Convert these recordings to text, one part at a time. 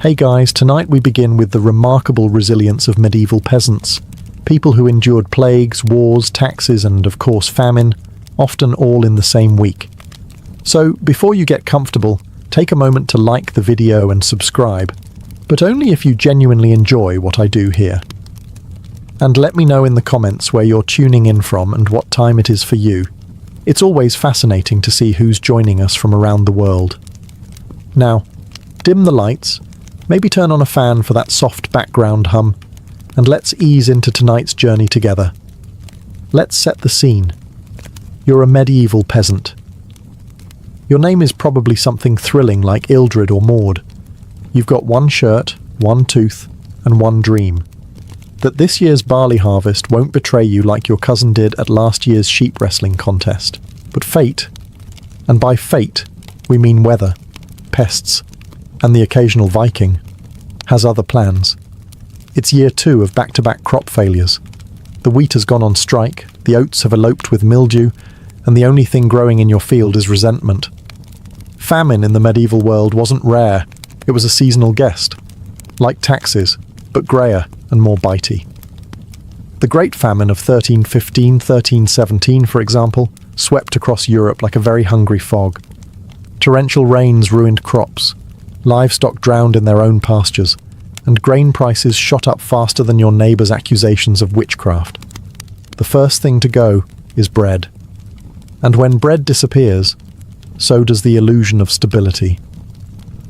Hey guys, tonight we begin with the remarkable resilience of medieval peasants. People who endured plagues, wars, taxes and, of course, famine, often all in the same week. So, before you get comfortable, take a moment to like the video and subscribe, but only if you genuinely enjoy what I do here. And let me know in the comments where you're tuning in from and what time it is for you. It's always fascinating to see who's joining us from around the world. Now, dim the lights, maybe turn on a fan for that soft background hum, and let's ease into tonight's journey together. Let's set the scene. You're a medieval peasant. Your name is probably something thrilling like Ildred or Maud. You've got one shirt, one tooth, and one dream. That this year's barley harvest won't betray you like your cousin did at last year's sheep wrestling contest. But fate, and by fate we mean weather, pests, and the occasional Viking, has other plans. It's year 2 of back-to-back crop failures. The wheat has gone on strike, the oats have eloped with mildew, and the only thing growing in your field is resentment. Famine in the medieval world wasn't rare, it was a seasonal guest. Like taxes, but greyer and more bitey. The Great Famine of 1315-1317, for example, swept across Europe like a very hungry fog. Torrential rains ruined crops, livestock drowned in their own pastures, and grain prices shot up faster than your neighbour's accusations of witchcraft. The first thing to go is bread. And when bread disappears, so does the illusion of stability.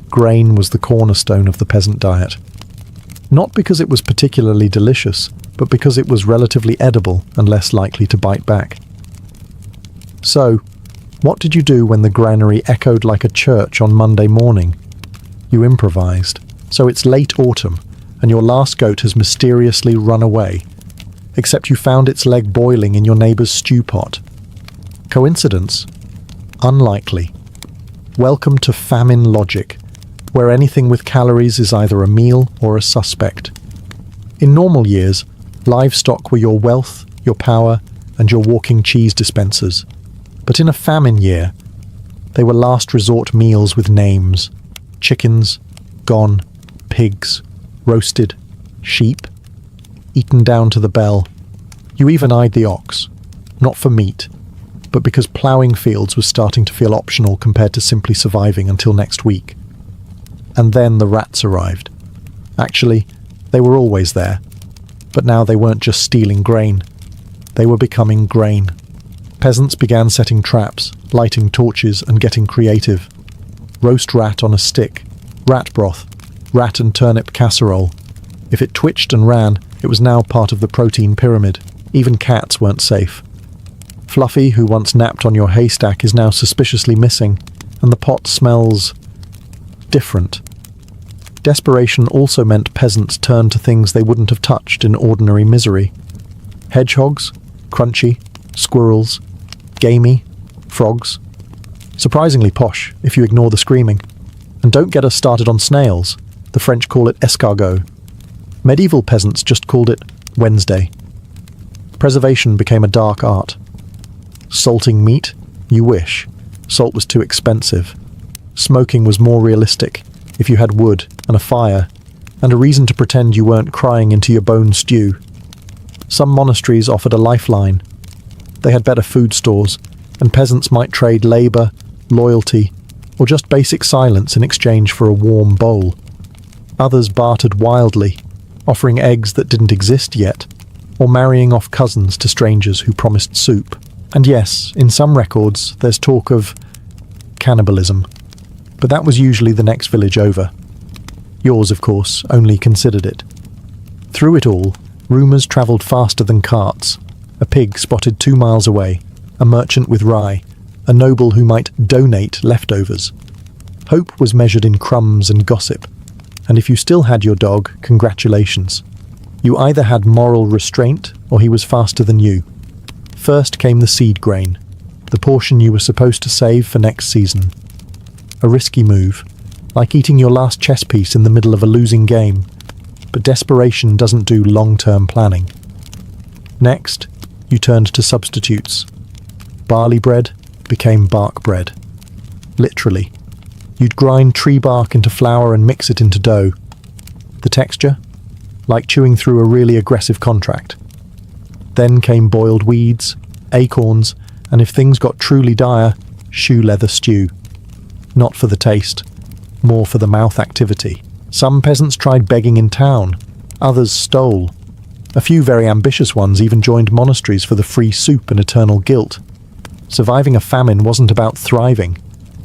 Grain was the cornerstone of the peasant diet. Not because it was particularly delicious, but because it was relatively edible and less likely to bite back. So, what did you do when the granary echoed like a church on Monday morning? You improvised. So it's late autumn, and your last goat has mysteriously run away, except you found its leg boiling in your neighbour's stew pot. Coincidence? Unlikely. Welcome to famine logic, where anything with calories is either a meal or a suspect. In normal years, livestock were your wealth, your power, and your walking cheese dispensers. But in a famine year, they were last resort meals with names. Chickens, gone, pigs, roasted, sheep, eaten down to the bell. You even eyed the ox, not for meat, but because ploughing fields was starting to feel optional compared to simply surviving until next week. And then the rats arrived. Actually, they were always there, but now they weren't just stealing grain. They were becoming grain. Peasants began setting traps, lighting torches, and getting creative. Roast rat on a stick, rat broth, rat and turnip casserole. If it twitched and ran, it was now part of the protein pyramid. Even cats weren't safe. Fluffy, who once napped on your haystack, is now suspiciously missing, and the pot smells different. Desperation also meant peasants turned to things they wouldn't have touched in ordinary misery. Hedgehogs, crunchy, squirrels, gamey, frogs. Surprisingly posh, if you ignore the screaming. And don't get us started on snails. The French call it escargot. Medieval peasants just called it Wednesday. Preservation became a dark art. Salting meat? You wish. Salt was too expensive. Smoking was more realistic, if you had wood and a fire, and a reason to pretend you weren't crying into your bone stew. Some monasteries offered a lifeline. They had better food stores, and peasants might trade labour, loyalty, or just basic silence in exchange for a warm bowl. Others bartered wildly, offering eggs that didn't exist yet, or marrying off cousins to strangers who promised soup. And yes, in some records, there's talk of cannibalism, but that was usually the next village over. Yours, of course, only considered it. Through it all, rumours travelled faster than carts. A pig spotted 2 miles away, a merchant with rye, a noble who might donate leftovers. Hope was measured in crumbs and gossip, and if you still had your dog, congratulations. You either had moral restraint, or he was faster than you. First came the seed grain, the portion you were supposed to save for next season. A risky move, like eating your last chess piece in the middle of a losing game, but desperation doesn't do long-term planning. Next, you turned to substitutes. Barley bread became bark bread. Literally. You'd grind tree bark into flour and mix it into dough. The texture? Like chewing through a really aggressive contract. Then came boiled weeds, acorns, and if things got truly dire, shoe leather stew. Not for the taste, more for the mouth activity. Some peasants tried begging in town, others stole. A few very ambitious ones even joined monasteries for the free soup and eternal guilt. Surviving a famine wasn't about thriving.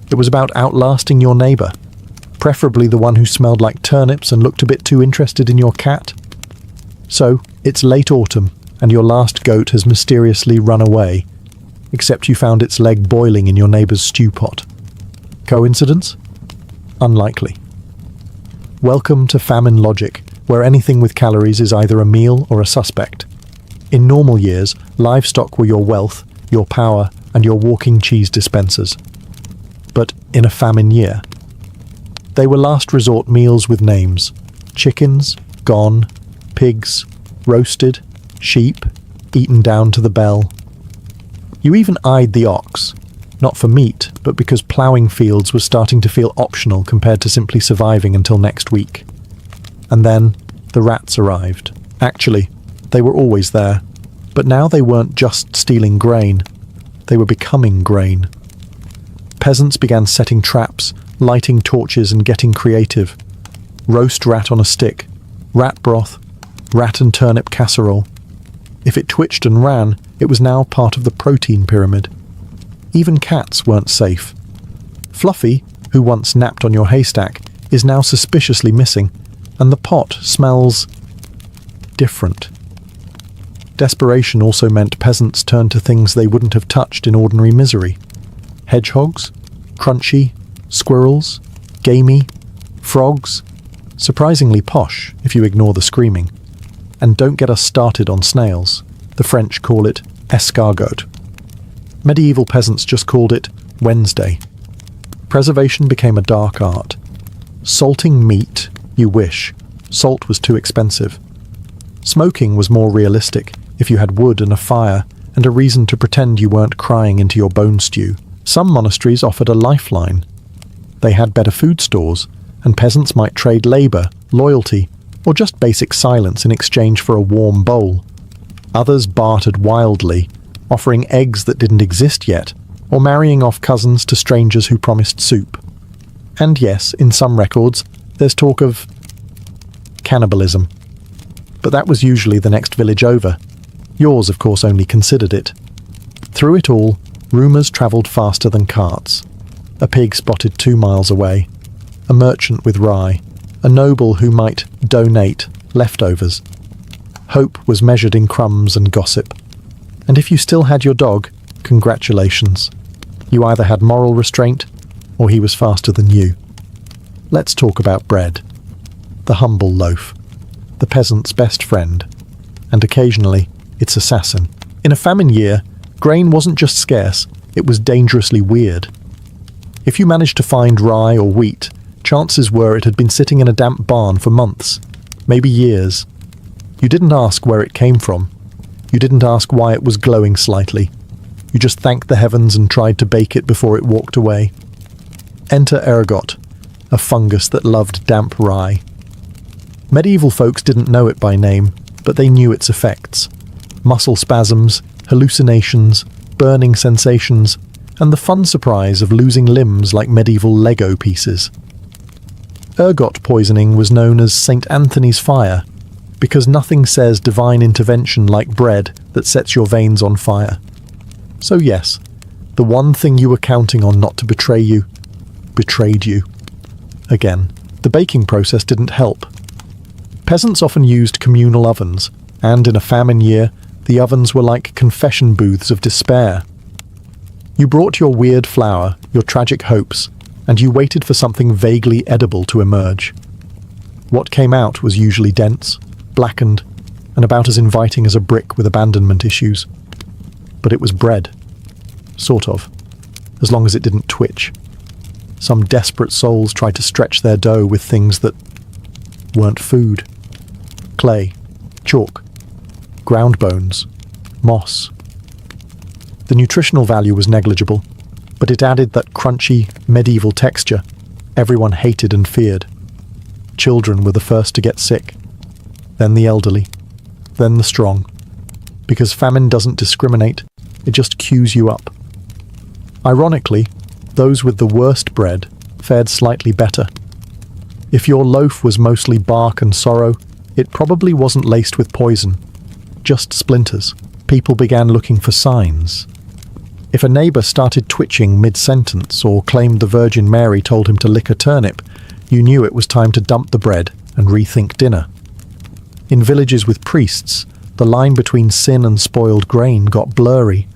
It was about outlasting your neighbour, preferably the one who smelled like turnips and looked a bit too interested in your cat. So, it's late autumn, and your last goat has mysteriously run away, except you found its leg boiling in your neighbour's stew pot. Coincidence? Unlikely. Welcome to famine logic, where anything with calories is either a meal or a suspect. In normal years, livestock were your wealth, your power, and your walking cheese dispensers. But in a famine year, they were last resort meals with names. Chickens, gone, pigs, roasted, sheep, eaten down to the bell. You even eyed the ox, not for meat, but because ploughing fields was starting to feel optional compared to simply surviving until next week. And then the rats arrived. Actually, they were always there, but now they weren't just stealing grain, they were becoming grain. Peasants began setting traps, lighting torches and getting creative. Roast rat on a stick, rat broth, rat and turnip casserole. If it twitched and ran, it was now part of the protein pyramid. Even cats weren't safe. Fluffy, who once napped on your haystack, is now suspiciously missing, and the pot smells different. Desperation also meant peasants turned to things they wouldn't have touched in ordinary misery. Hedgehogs, crunchy, squirrels, gamey, frogs, surprisingly posh if you ignore the screaming. And don't get us started on snails. The French call it escargot. Medieval peasants just called it Wednesday. Preservation became a dark art. Salting meat, you wish. Salt was too expensive. Smoking was more realistic if you had wood and a fire and a reason to pretend you weren't crying into your bone stew. Some monasteries offered a lifeline. They had better food stores, and peasants might trade labour, loyalty, or just basic silence in exchange for a warm bowl. Others bartered wildly, offering eggs that didn't exist yet, or marrying off cousins to strangers who promised soup. And yes, in some records, there's talk of cannibalism. But that was usually the next village over. Yours, of course, only considered it. Through it all, rumours travelled faster than carts. A pig spotted 2 miles away, a merchant with rye, a noble who might donate leftovers. Hope was measured in crumbs and gossip. And if you still had your dog, congratulations. You either had moral restraint, or he was faster than you. Let's talk about bread. The humble loaf. The peasant's best friend. And occasionally, its assassin. In a famine year, grain wasn't just scarce, it was dangerously weird. If you managed to find rye or wheat, chances were it had been sitting in a damp barn for months, maybe years. You didn't ask where it came from. You didn't ask why it was glowing slightly. You just thanked the heavens and tried to bake it before it walked away. Enter ergot, a fungus that loved damp rye. Medieval folks didn't know it by name, but they knew its effects. Muscle spasms, hallucinations, burning sensations, and the fun surprise of losing limbs like medieval Lego pieces. Ergot poisoning was known as St. Anthony's fire, because nothing says divine intervention like bread that sets your veins on fire. So yes, the one thing you were counting on not to betray you, betrayed you. Again, the baking process didn't help. Peasants often used communal ovens, and in a famine year, the ovens were like confession booths of despair. You brought your weird flour, your tragic hopes, and you waited for something vaguely edible to emerge. What came out was usually dense, blackened, and about as inviting as a brick with abandonment issues. But it was bread. Sort of. As long as it didn't twitch. Some desperate souls tried to stretch their dough with things that weren't food. Clay, chalk, ground bones, moss. The nutritional value was negligible, but it added that crunchy, medieval texture. Everyone hated and feared. Children were the first to get sick, then the elderly, then the strong. Because famine doesn't discriminate, it just queues you up. Ironically, those with the worst bread fared slightly better. If your loaf was mostly bark and sorrow, it probably wasn't laced with poison, just splinters. People began looking for signs. If a neighbour started twitching mid-sentence or claimed the Virgin Mary told him to lick a turnip, you knew it was time to dump the bread and rethink dinner. In villages with priests, the line between sin and spoiled grain got blurry.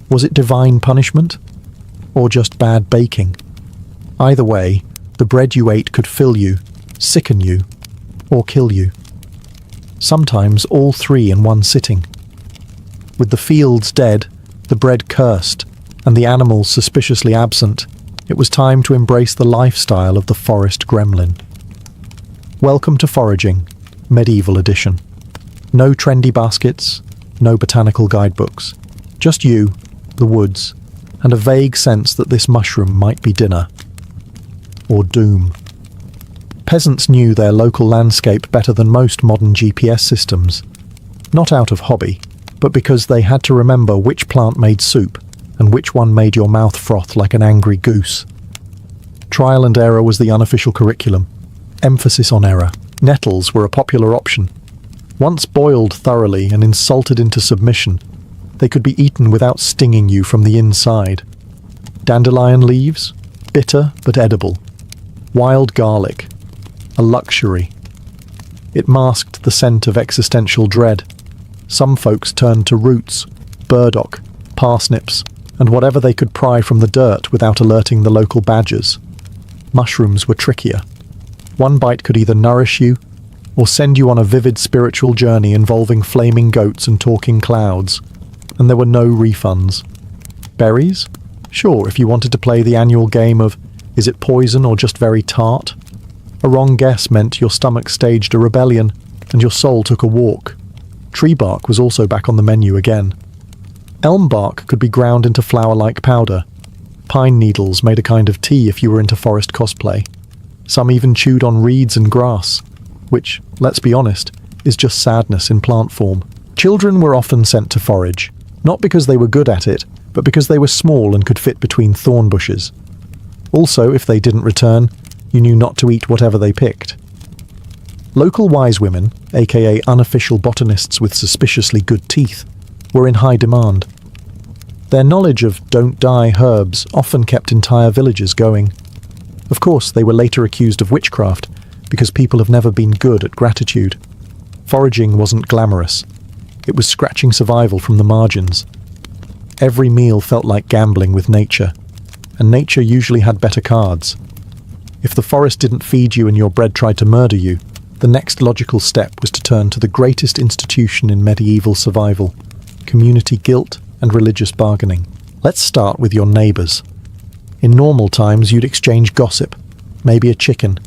Was it divine punishment? Or just bad baking? Either way, the bread you ate could fill you, sicken you, or kill you. Sometimes all three in one sitting. With the fields dead, the bread cursed, and the animals suspiciously absent, it was time to embrace the lifestyle of the forest gremlin. Welcome to foraging, medieval edition. No trendy baskets, no botanical guidebooks. Just you, the woods, and a vague sense that this mushroom might be dinner. Or doom. Peasants knew their local landscape better than most modern GPS systems. Not out of hobby, but because they had to remember which plant made soup and which one made your mouth froth like an angry goose. Trial and error was the unofficial curriculum. Emphasis on error. Nettles were a popular option. Once boiled thoroughly and insulted into submission, they could be eaten without stinging you from the inside. Dandelion leaves? Bitter but edible. Wild garlic. A luxury. It masked the scent of existential dread. Some folks turned to roots, burdock, parsnips, and whatever they could pry from the dirt without alerting the local badgers. Mushrooms were trickier. One bite could either nourish you, or send you on a vivid spiritual journey involving flaming goats and talking clouds, and there were no refunds. Berries? Sure, if you wanted to play the annual game of, is it poison or just very tart? A wrong guess meant your stomach staged a rebellion, and your soul took a walk. Tree bark was also back on the menu again. Elm bark could be ground into flour-like powder. Pine needles made a kind of tea if you were into forest cosplay. Some even chewed on reeds and grass, which, let's be honest, is just sadness in plant form. Children were often sent to forage, not because they were good at it, but because they were small and could fit between thorn bushes. Also, if they didn't return, you knew not to eat whatever they picked. Local wise women, aka unofficial botanists with suspiciously good teeth, were in high demand. Their knowledge of don't-die herbs often kept entire villages going. Of course, they were later accused of witchcraft, because people have never been good at gratitude. Foraging wasn't glamorous. It was scratching survival from the margins. Every meal felt like gambling with nature, and nature usually had better cards. If the forest didn't feed you and your bread tried to murder you, the next logical step was to turn to the greatest institution in medieval survival: community guilt and religious bargaining. Let's start with your neighbours. In normal times, you'd exchange gossip, maybe a chicken,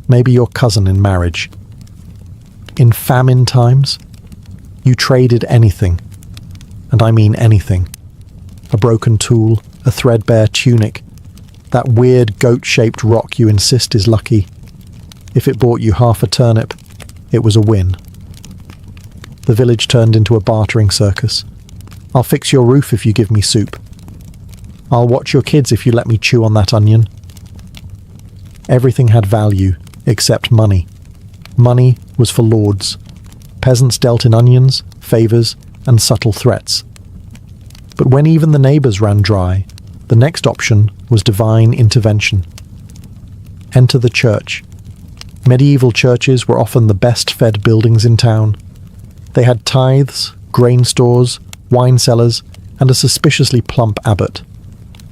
maybe your cousin in marriage. In famine times, you traded anything, and I mean anything. A broken tool, a threadbare tunic, that weird goat-shaped rock you insist is lucky. If it bought you half a turnip, it was a win. The village turned into a bartering circus. I'll fix your roof if you give me soup. I'll watch your kids if you let me chew on that onion. Everything had value, except money. Money was for lords. Peasants dealt in onions, favours, and subtle threats. But when even the neighbours ran dry, the next option was divine intervention. Enter the church. Medieval churches were often the best-fed buildings in town. They had tithes, grain stores, wine cellars, and a suspiciously plump abbot.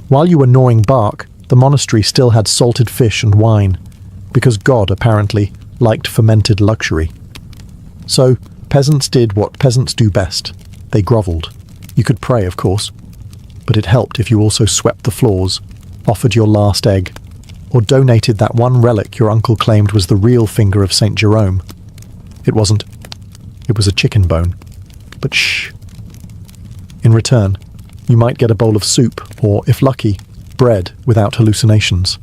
While you were gnawing bark, the monastery still had salted fish and wine, because God, apparently, liked fermented luxury. So, peasants did what peasants do best. They grovelled. You could pray, of course, but it helped if you also swept the floors, offered your last egg, or donated that one relic your uncle claimed was the real finger of St. Jerome. It wasn't. It was a chicken bone. But shh. In return, you might get a bowl of soup, or, if lucky, bread without hallucinations.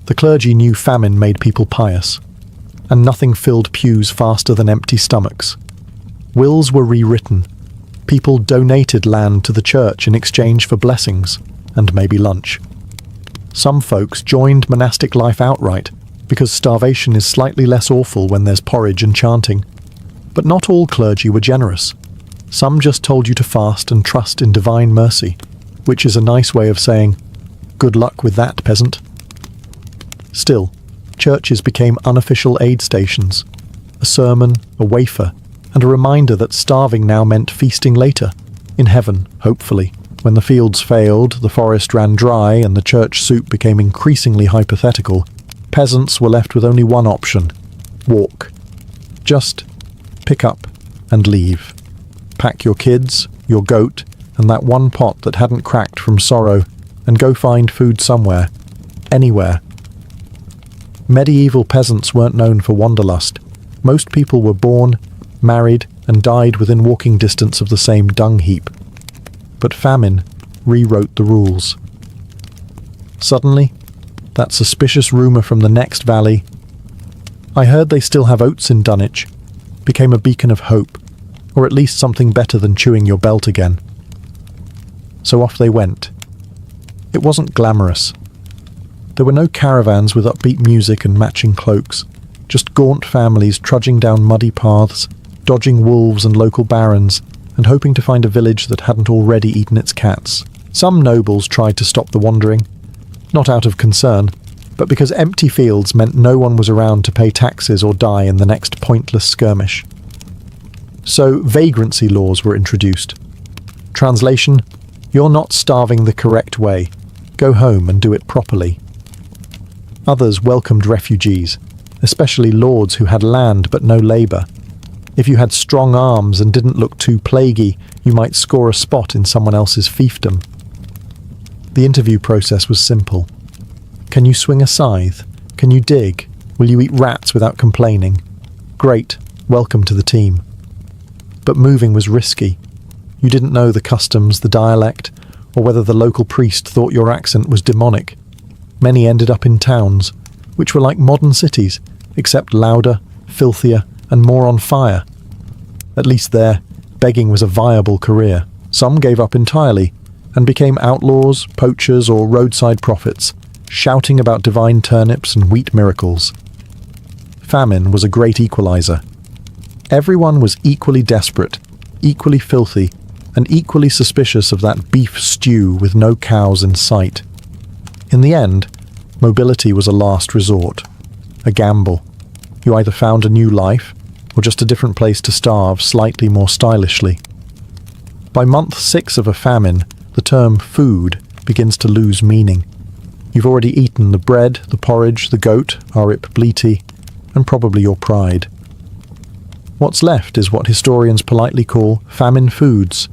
The clergy knew famine made people pious, and nothing filled pews faster than empty stomachs. Wills were rewritten. People donated land to the church in exchange for blessings, and maybe lunch. Some folks joined monastic life outright, because starvation is slightly less awful when there's porridge and chanting. But not all clergy were generous. Some just told you to fast and trust in divine mercy, which is a nice way of saying, "Good luck with that, peasant." Still, churches became unofficial aid stations, a sermon, a wafer, and a reminder that starving now meant feasting later, in heaven, hopefully. When the fields failed, the forest ran dry, and the church soup became increasingly hypothetical, peasants were left with only one option: walk. Just pick up and leave. Pack your kids, your goat, and that one pot that hadn't cracked from sorrow, and go find food somewhere, anywhere. Medieval peasants weren't known for wanderlust. Most people were born, married, and died within walking distance of the same dung heap. But famine rewrote the rules. Suddenly, that suspicious rumour from the next valley, "I heard they still have oats in Dunwich," became a beacon of hope, or at least something better than chewing your belt again. So off they went. It wasn't glamorous. There were no caravans with upbeat music and matching cloaks, just gaunt families trudging down muddy paths, dodging wolves and local barons, and hoping to find a village that hadn't already eaten its cats. Some nobles tried to stop the wandering, not out of concern, but because empty fields meant no one was around to pay taxes or die in the next pointless skirmish. So vagrancy laws were introduced. Translation: you're not starving the correct way. Go home and do it properly. Others welcomed refugees, especially lords who had land but no labour. If you had strong arms and didn't look too plaguey, you might score a spot in someone else's fiefdom. The interview process was simple. Can you swing a scythe? Can you dig? Will you eat rats without complaining? Great, welcome to the team. But moving was risky. You didn't know the customs, the dialect, or whether the local priest thought your accent was demonic. Many ended up in towns, which were like modern cities, except louder, filthier, and more on fire. At least there, begging was a viable career. Some gave up entirely, and became outlaws, poachers, or roadside prophets, shouting about divine turnips and wheat miracles. Famine was a great equalizer. Everyone was equally desperate, equally filthy, and equally suspicious of that beef stew with no cows in sight. In the end, mobility was a last resort, a gamble. You either found a new life, or just a different place to starve slightly more stylishly. By month 6 of a famine, the term food begins to lose meaning. You've already eaten the bread, the porridge, the goat, arip bleety, and probably your pride. What's left is what historians politely call famine foods,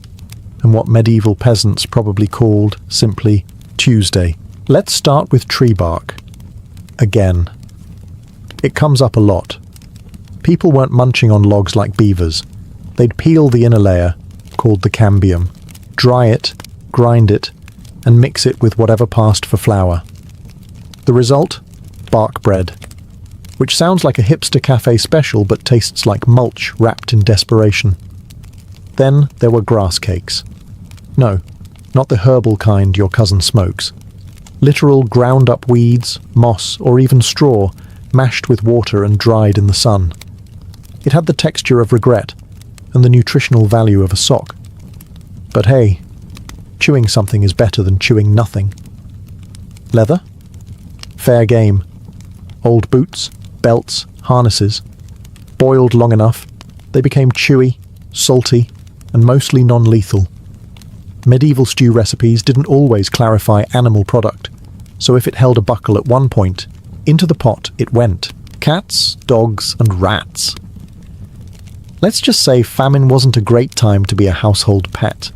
and what medieval peasants probably called simply Tuesday. Let's start with tree bark. Again. It comes up a lot. People weren't munching on logs like beavers. They'd peel the inner layer, called the cambium, dry it, grind it, and mix it with whatever passed for flour. The result? Bark bread, which sounds like a hipster cafe special but tastes like mulch wrapped in desperation. Then there were grass cakes. No, not the herbal kind your cousin smokes. Literal ground-up weeds, moss, or even straw, mashed with water and dried in the sun. It had the texture of regret, and the nutritional value of a sock. But hey, chewing something is better than chewing nothing. Leather? Fair game. Old boots, belts, harnesses. Boiled long enough, they became chewy, salty, and mostly non-lethal. Medieval stew recipes didn't always clarify animal product, so if it held a buckle at one point, into the pot it went. Cats, dogs, and rats. Let's just say famine wasn't a great time to be a household pet.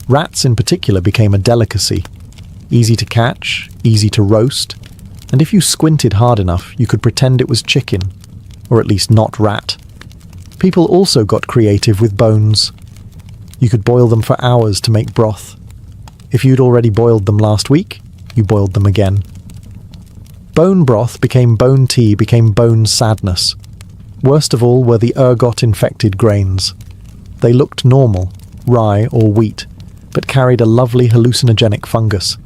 Rats in particular became a delicacy. Easy to catch, easy to roast, and if you squinted hard enough, you could pretend it was chicken, or at least not rat. People also got creative with bones. You could boil them for hours to make broth. If you'd already boiled them last week, you boiled them again. Bone broth became bone tea, became bone sadness. Worst of all were the ergot-infected grains. They looked normal, rye or wheat, but carried a lovely hallucinogenic fungus.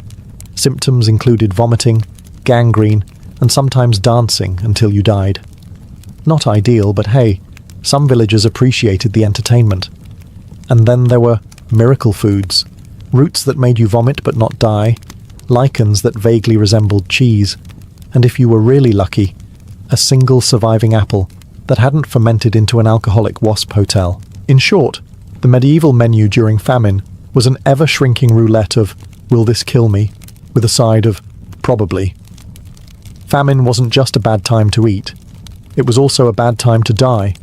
Symptoms included vomiting, gangrene, and sometimes dancing until you died. Not ideal, but hey, some villagers appreciated the entertainment. And then there were miracle foods, roots that made you vomit but not die, lichens that vaguely resembled cheese, and if you were really lucky, a single surviving apple that hadn't fermented into an alcoholic wasp hotel. In short, the medieval menu during famine was an ever-shrinking roulette of, will this kill me, with a side of, probably. Famine wasn't just a bad time to eat, it was also a bad time to die,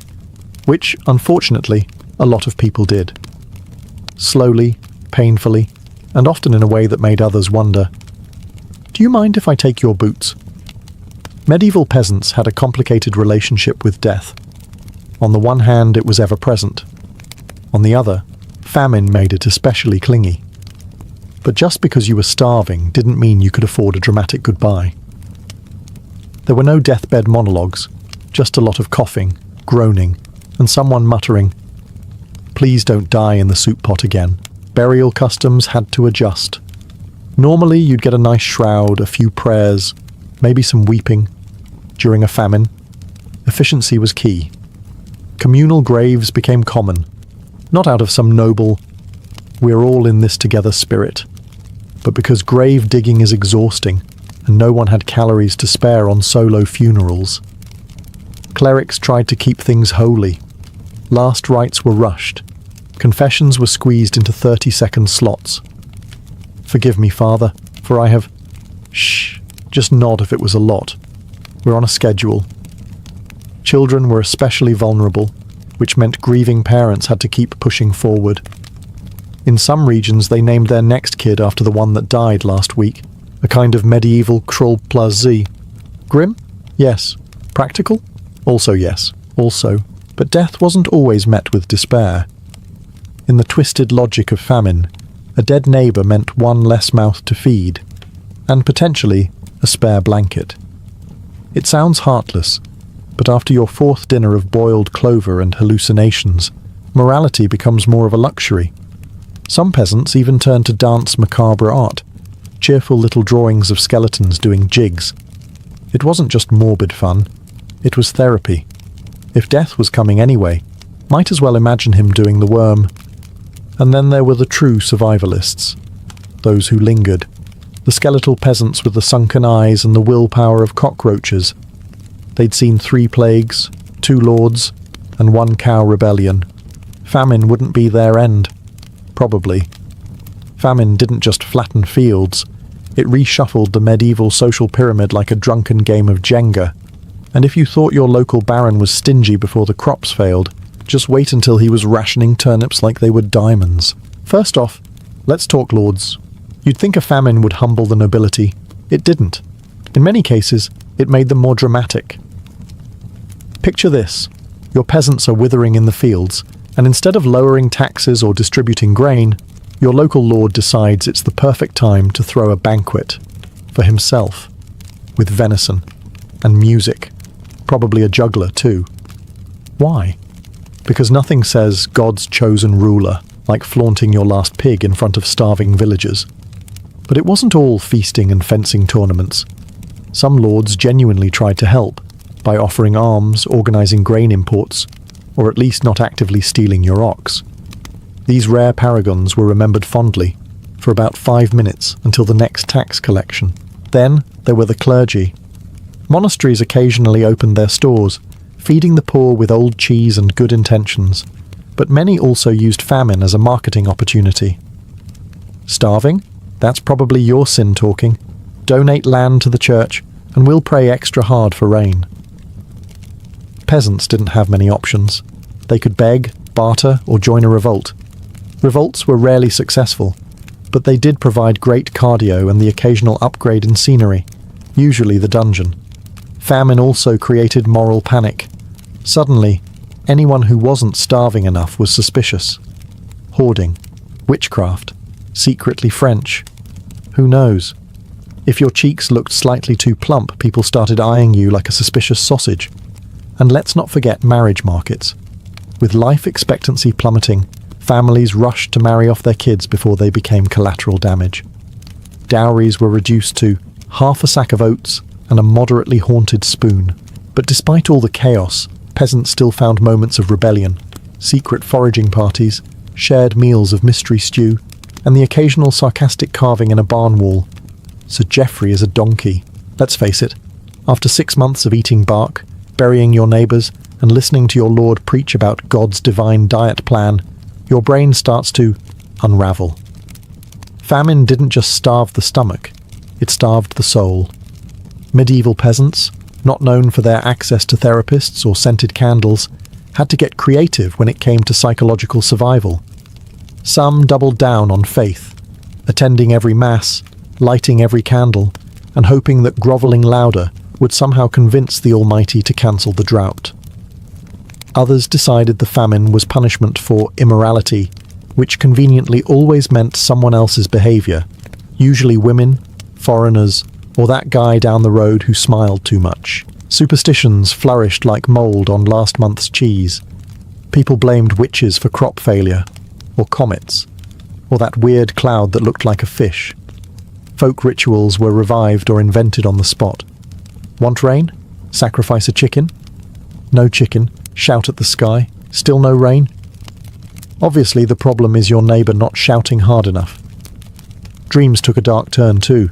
which, unfortunately, a lot of people did. Slowly, painfully, and often in a way that made others wonder, do you mind if I take your boots? Medieval peasants had a complicated relationship with death. On the one hand, it was ever-present. On the other, famine made it especially clingy. But just because you were starving didn't mean you could afford a dramatic goodbye. There were no deathbed monologues, just a lot of coughing, groaning, and someone muttering, "Please don't die in the soup pot again." Burial customs had to adjust. Normally, you'd get a nice shroud, a few prayers, maybe some weeping. During a famine, efficiency was key. Communal graves became common, not out of some noble, we're all in this together spirit, but because grave digging is exhausting and no one had calories to spare on solo funerals. Clerics tried to keep things holy. Last rites were rushed. Confessions were squeezed into 30-second slots. Forgive me, Father, for I have... Shh, just nod if it was a lot. We're on a schedule. Children were especially vulnerable, which meant grieving parents had to keep pushing forward. In some regions, they named their next kid after the one that died last week, a kind of medieval cruel plus Z. Grim? Yes. Practical? Also yes. Also. But death wasn't always met with despair. In the twisted logic of famine, a dead neighbour meant one less mouth to feed, and potentially a spare blanket. It sounds heartless, but after your fourth dinner of boiled clover and hallucinations, morality becomes more of a luxury. Some peasants even turned to dance macabre art, cheerful little drawings of skeletons doing jigs. It wasn't just morbid fun, it was therapy. If death was coming anyway, might as well imagine him doing the worm. And then there were the true survivalists, those who lingered, the skeletal peasants with the sunken eyes and the willpower of cockroaches. They'd seen 3 plagues, 2 lords, and 1 cow rebellion. Famine wouldn't be their end. Probably. Famine didn't just flatten fields, it reshuffled the medieval social pyramid like a drunken game of Jenga. And if you thought your local baron was stingy before the crops failed, just wait until he was rationing turnips like they were diamonds. First off, let's talk lords. You'd think a famine would humble the nobility. It didn't. In many cases, it made them more dramatic. Picture this. Your peasants are withering in the fields, and instead of lowering taxes or distributing grain, your local lord decides it's the perfect time to throw a banquet for himself, with venison and music, probably a juggler too. Why? Because nothing says God's chosen ruler like flaunting your last pig in front of starving villagers. But it wasn't all feasting and fencing tournaments. Some lords genuinely tried to help by offering alms, organising grain imports, or at least not actively stealing your ox. These rare paragons were remembered fondly for about 5 minutes until the next tax collection. Then there were the clergy. Monasteries occasionally opened their stores, feeding the poor with old cheese and good intentions, but many also used famine as a marketing opportunity. Starving? That's probably your sin talking. Donate land to the church, and we'll pray extra hard for rain. Peasants didn't have many options. They could beg, barter, or join a revolt. Revolts were rarely successful, but they did provide great cardio and the occasional upgrade in scenery, usually the dungeon. Famine also created moral panic. Suddenly, anyone who wasn't starving enough was suspicious. Hoarding, witchcraft, secretly French. Who knows? If your cheeks looked slightly too plump, people started eyeing you like a suspicious sausage. And let's not forget marriage markets. With life expectancy plummeting, families rushed to marry off their kids before they became collateral damage. Dowries were reduced to half a sack of oats and a moderately haunted spoon. But despite all the chaos, peasants still found moments of rebellion, secret foraging parties, shared meals of mystery stew, and the occasional sarcastic carving in a barn wall. Sir Geoffrey is a donkey. Let's face it, after 6 months of eating bark, burying your neighbours, and listening to your lord preach about God's divine diet plan, your brain starts to unravel. Famine didn't just starve the stomach, it starved the soul. Medieval peasants, not known for their access to therapists or scented candles, had to get creative when it came to psychological survival. Some doubled down on faith, attending every mass, lighting every candle, and hoping that grovelling louder would somehow convince the Almighty to cancel the drought. Others decided the famine was punishment for immorality, which conveniently always meant someone else's behaviour, usually women, foreigners, or that guy down the road who smiled too much. Superstitions flourished like mould on last month's cheese. People blamed witches for crop failure, or comets, or that weird cloud that looked like a fish. Folk rituals were revived or invented on the spot. Want rain? Sacrifice a chicken? No chicken. Shout at the sky. Still no rain? Obviously the problem is your neighbour not shouting hard enough. Dreams took a dark turn too.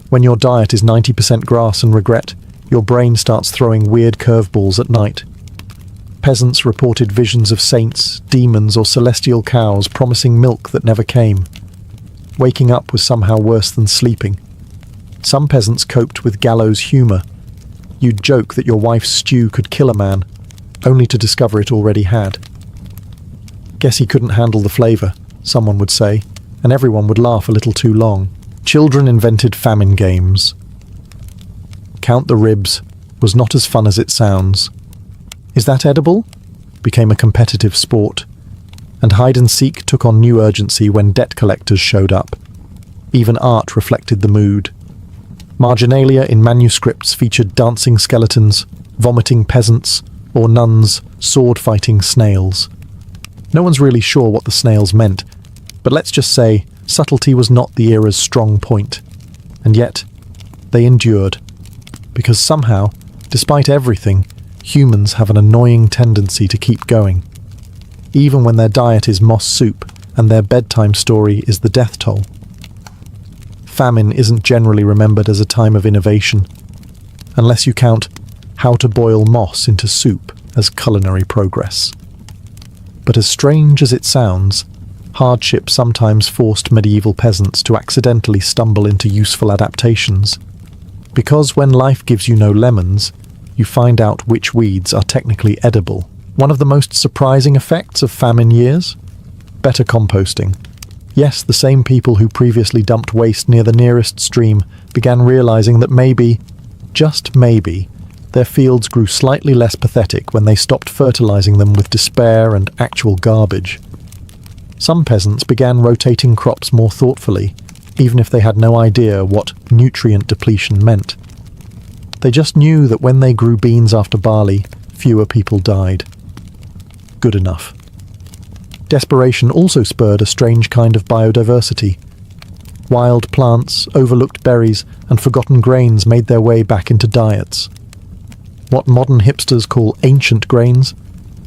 When your diet is 90% grass and regret, your brain starts throwing weird curveballs at night. Peasants reported visions of saints, demons, or celestial cows promising milk that never came. Waking up was somehow worse than sleeping. Some peasants coped with gallows humour. You'd joke that your wife's stew could kill a man, only to discover it already had. Guess he couldn't handle the flavour, someone would say, and everyone would laugh a little too long. Children invented famine games. Count the ribs was not as fun as it sounds. Is that edible? Became a competitive sport. And hide and seek took on new urgency when debt collectors showed up. Even art reflected the mood. Marginalia in manuscripts featured dancing skeletons, vomiting peasants, or nuns sword-fighting snails. No one's really sure what the snails meant, but let's just say subtlety was not the era's strong point. And yet, they endured. Because somehow, despite everything, humans have an annoying tendency to keep going. Even when their diet is moss soup and their bedtime story is the death toll. Famine isn't generally remembered as a time of innovation, unless you count how to boil moss into soup as culinary progress. But as strange as it sounds, hardship sometimes forced medieval peasants to accidentally stumble into useful adaptations. Because when life gives you no lemons, you find out which weeds are technically edible. One of the most surprising effects of famine years? Better composting. Yes, the same people who previously dumped waste near the nearest stream began realizing that maybe, just maybe, their fields grew slightly less pathetic when they stopped fertilizing them with despair and actual garbage. Some peasants began rotating crops more thoughtfully, even if they had no idea what nutrient depletion meant. They just knew that when they grew beans after barley, fewer people died. Good enough. Desperation also spurred a strange kind of biodiversity. Wild plants, overlooked berries, and forgotten grains made their way back into diets. What modern hipsters call ancient grains,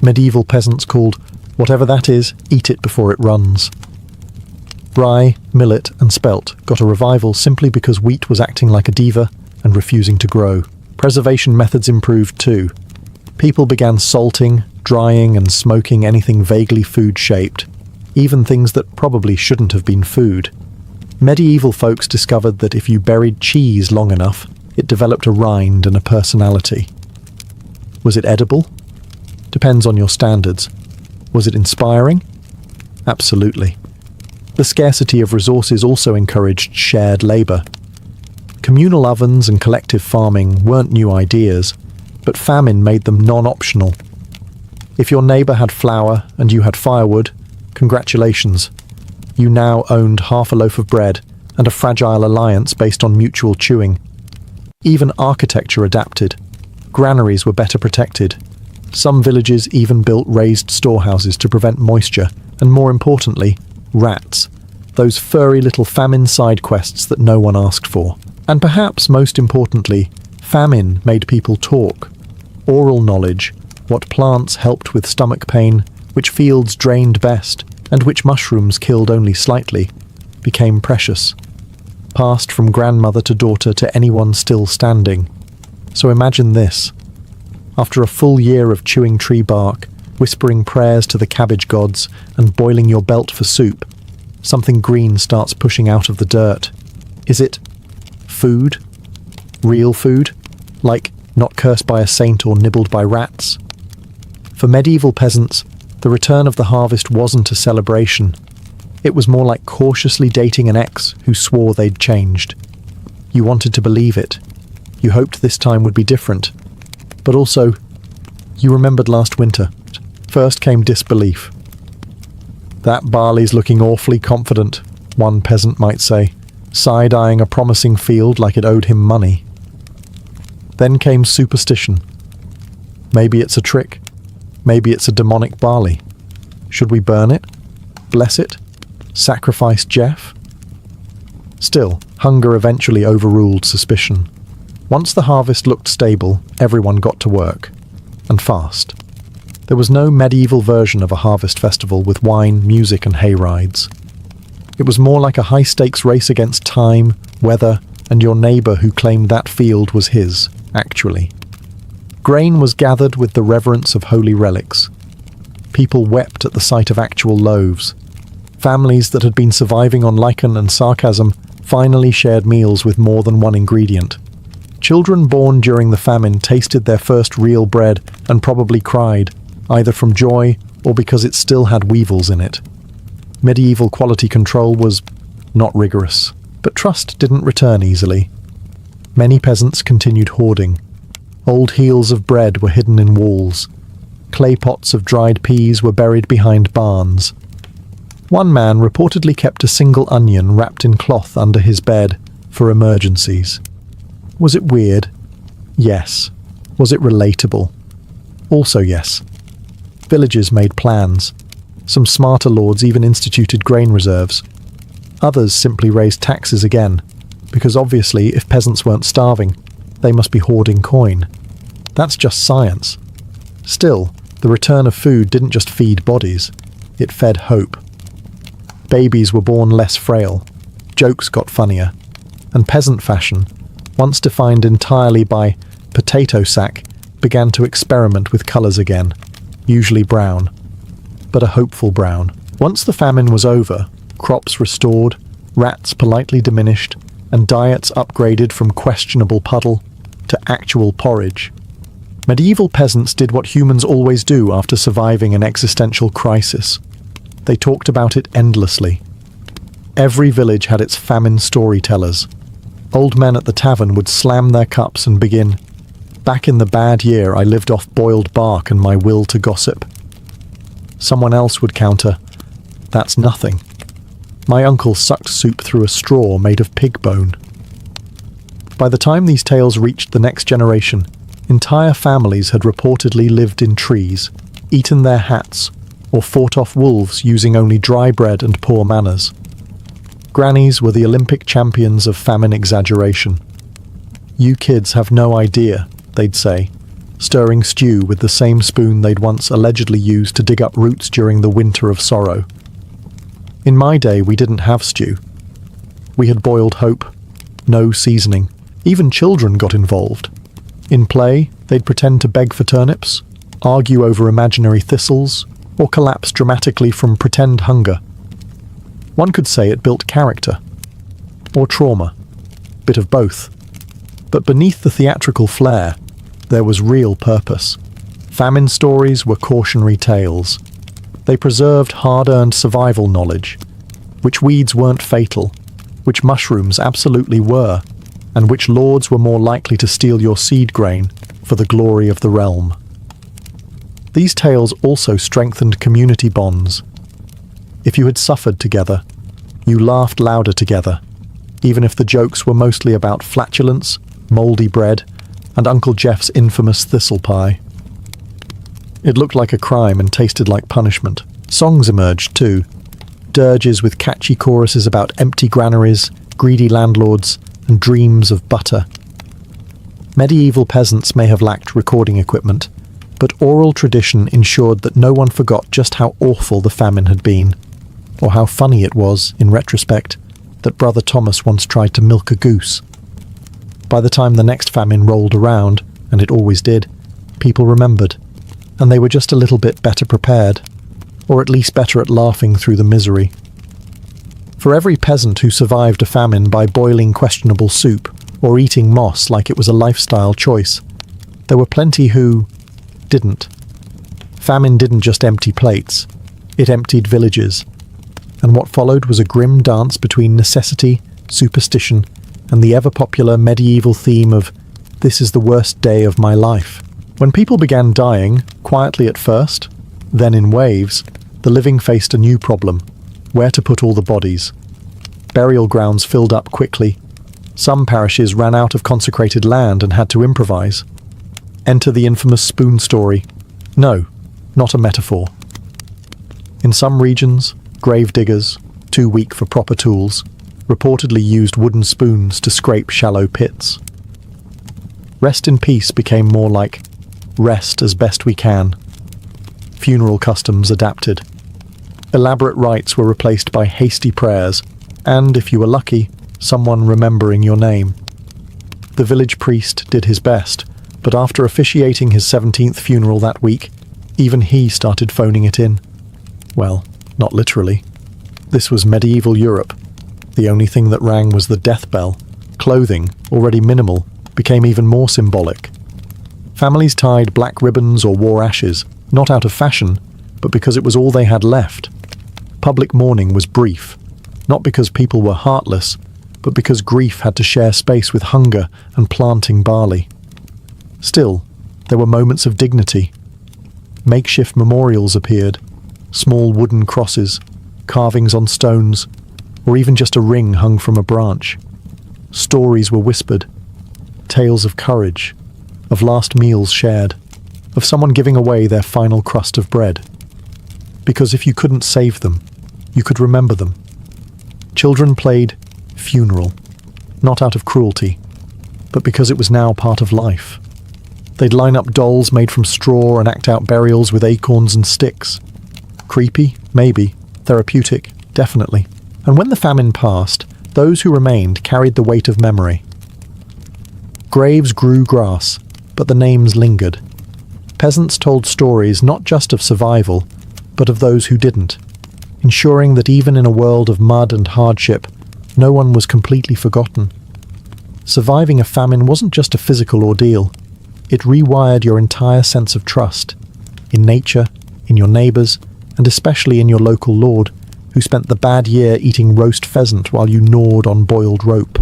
medieval peasants called, whatever that is, eat it before it runs. Rye, millet, and spelt got a revival simply because wheat was acting like a diva and refusing to grow. Preservation methods improved too. People began salting, drying, and smoking anything vaguely food-shaped, even things that probably shouldn't have been food. Medieval folks discovered that if you buried cheese long enough, it developed a rind and a personality. Was it edible? Depends on your standards. Was it inspiring? Absolutely. The scarcity of resources also encouraged shared labour. Communal ovens and collective farming weren't new ideas, but famine made them non-optional. If your neighbour had flour and you had firewood, congratulations. You now owned half a loaf of bread and a fragile alliance based on mutual chewing. Even architecture adapted. Granaries were better protected. Some villages even built raised storehouses to prevent moisture, and more importantly, rats. Those furry little famine side quests that no one asked for. And perhaps most importantly, famine made people talk. Oral knowledge, what plants helped with stomach pain, which fields drained best, and which mushrooms killed only slightly, became precious. Passed from grandmother to daughter to anyone still standing. So imagine this. After a full year of chewing tree bark, whispering prayers to the cabbage gods, and boiling your belt for soup, something green starts pushing out of the dirt. Is it food? Real food? Like not cursed by a saint or nibbled by rats? For medieval peasants, the return of the harvest wasn't a celebration. It was more like cautiously dating an ex who swore they'd changed. You wanted to believe it. You hoped this time would be different. But also, you remembered last winter. First came disbelief. That barley's looking awfully confident, one peasant might say, side-eyeing a promising field like it owed him money. Then came superstition. Maybe it's a trick. Maybe it's a demonic barley. Should we burn it? Bless it? Sacrifice Jeff? Still, hunger eventually overruled suspicion. Once the harvest looked stable, everyone got to work. And fast. There was no medieval version of a harvest festival with wine, music and hay rides. It was more like a high-stakes race against time, weather, and your neighbour who claimed that field was his, actually. Grain was gathered with the reverence of holy relics. People wept at the sight of actual loaves. Families that had been surviving on lichen and sarcasm finally shared meals with more than one ingredient. Children born during the famine tasted their first real bread and probably cried, either from joy or because it still had weevils in it. Medieval quality control was not rigorous, but trust didn't return easily. Many peasants continued hoarding. Old heels of bread were hidden in walls. Clay pots of dried peas were buried behind barns. One man reportedly kept a single onion wrapped in cloth under his bed for emergencies. Was it weird? Yes. Was it relatable? Also yes. Villages made plans. Some smarter lords even instituted grain reserves. Others simply raised taxes again, because obviously if peasants weren't starving, they must be hoarding coin. That's just science. Still, the return of food didn't just feed bodies, it fed hope. Babies were born less frail, jokes got funnier, and peasant fashion, once defined entirely by potato sack, began to experiment with colours again, usually brown, but a hopeful brown. Once the famine was over, crops restored, rats politely diminished, and diets upgraded from questionable puddle to actual porridge. Medieval peasants did what humans always do after surviving an existential crisis. They talked about it endlessly. Every village had its famine storytellers. Old men at the tavern would slam their cups and begin, "Back in the bad year I lived off boiled bark and my will to gossip." Someone else would counter, "That's nothing. My uncle sucked soup through a straw made of pig bone." By the time these tales reached the next generation, entire families had reportedly lived in trees, eaten their hats, or fought off wolves using only dry bread and poor manners. Grannies were the Olympic champions of famine exaggeration. "You kids have no idea," they'd say, stirring stew with the same spoon they'd once allegedly used to dig up roots during the winter of sorrow. In my day, we didn't have stew. We had boiled hope, no seasoning. Even children got involved. In play, they'd pretend to beg for turnips, argue over imaginary thistles, or collapse dramatically from pretend hunger. One could say it built character. Or trauma. Bit of both. But beneath the theatrical flair, there was real purpose. Famine stories were cautionary tales. They preserved hard-earned survival knowledge, which weeds weren't fatal, which mushrooms absolutely were, and which lords were more likely to steal your seed grain for the glory of the realm. These tales also strengthened community bonds. If you had suffered together, you laughed louder together. even if the jokes were mostly about flatulence, mouldy bread, and Uncle Jeff's infamous thistle pie. It looked like a crime and tasted like punishment. Songs emerged too. Dirges with catchy choruses about empty granaries, greedy landlords, and dreams of butter. Medieval peasants may have lacked recording equipment, but oral tradition ensured that no one forgot just how awful the famine had been, or how funny it was, in retrospect, that Brother Thomas once tried to milk a goose. By the time the next famine rolled around, and it always did, people remembered, and they were just a little bit better prepared, or at least better at laughing through the misery. For every peasant who survived a famine by boiling questionable soup or eating moss like it was a lifestyle choice, there were plenty who didn't. Famine didn't just empty plates, it emptied villages, and what followed was a grim dance between necessity, superstition, and the ever-popular medieval theme of "this is the worst day of my life." When people began dying, quietly at first, then in waves, the living faced a new problem: where to put all the bodies. Burial grounds filled up quickly. Some parishes ran out of consecrated land and had to improvise. Enter the infamous spoon story. No, not a metaphor. In some regions, grave diggers, too weak for proper tools, reportedly used wooden spoons to scrape shallow pits. Rest in peace became more like rest as best we can. Funeral customs adapted. Elaborate rites were replaced by hasty prayers, and, if you were lucky, someone remembering your name. The village priest did his best, but after officiating his 17th funeral that week, even he started phoning it in. Well, not literally. This was medieval Europe. The only thing that rang was the death bell. Clothing, already minimal, became even more symbolic. Families tied black ribbons or wore ashes, not out of fashion, but because it was all they had left. Public mourning was brief, not because people were heartless, but because grief had to share space with hunger and planting barley. Still, there were moments of dignity. Makeshift memorials appeared, small wooden crosses, carvings on stones, or even just a ring hung from a branch. Stories were whispered, tales of courage, of last meals shared, of someone giving away their final crust of bread. Because if you couldn't save them, you could remember them. Children played funeral, not out of cruelty, but because it was now part of life. They'd line up dolls made from straw and act out burials with acorns and sticks. Creepy? Maybe. Therapeutic? Definitely. And when the famine passed, those who remained carried the weight of memory. Graves grew grass, but the names lingered. Peasants told stories not just of survival, but of those who didn't, ensuring that even in a world of mud and hardship, no one was completely forgotten. Surviving a famine wasn't just a physical ordeal. It rewired your entire sense of trust, in nature, in your neighbours, and especially in your local lord, who spent the bad year eating roast pheasant while you gnawed on boiled rope.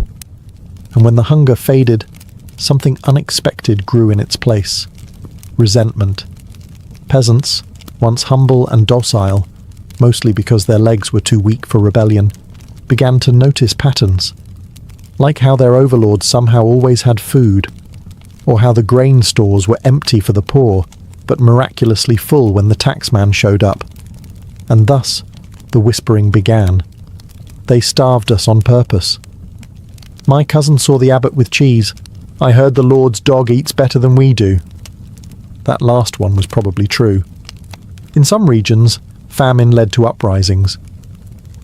And when the hunger faded, something unexpected grew in its place: resentment. Peasants, once humble and docile, mostly because their legs were too weak for rebellion, began to notice patterns, like how their overlords somehow always had food, or how the grain stores were empty for the poor, but miraculously full when the taxman showed up. And thus, the whispering began. They starved us on purpose. My cousin saw the abbot with cheese. I heard the Lord's dog eats better than we do. That last one was probably true. In some regions, famine led to uprisings.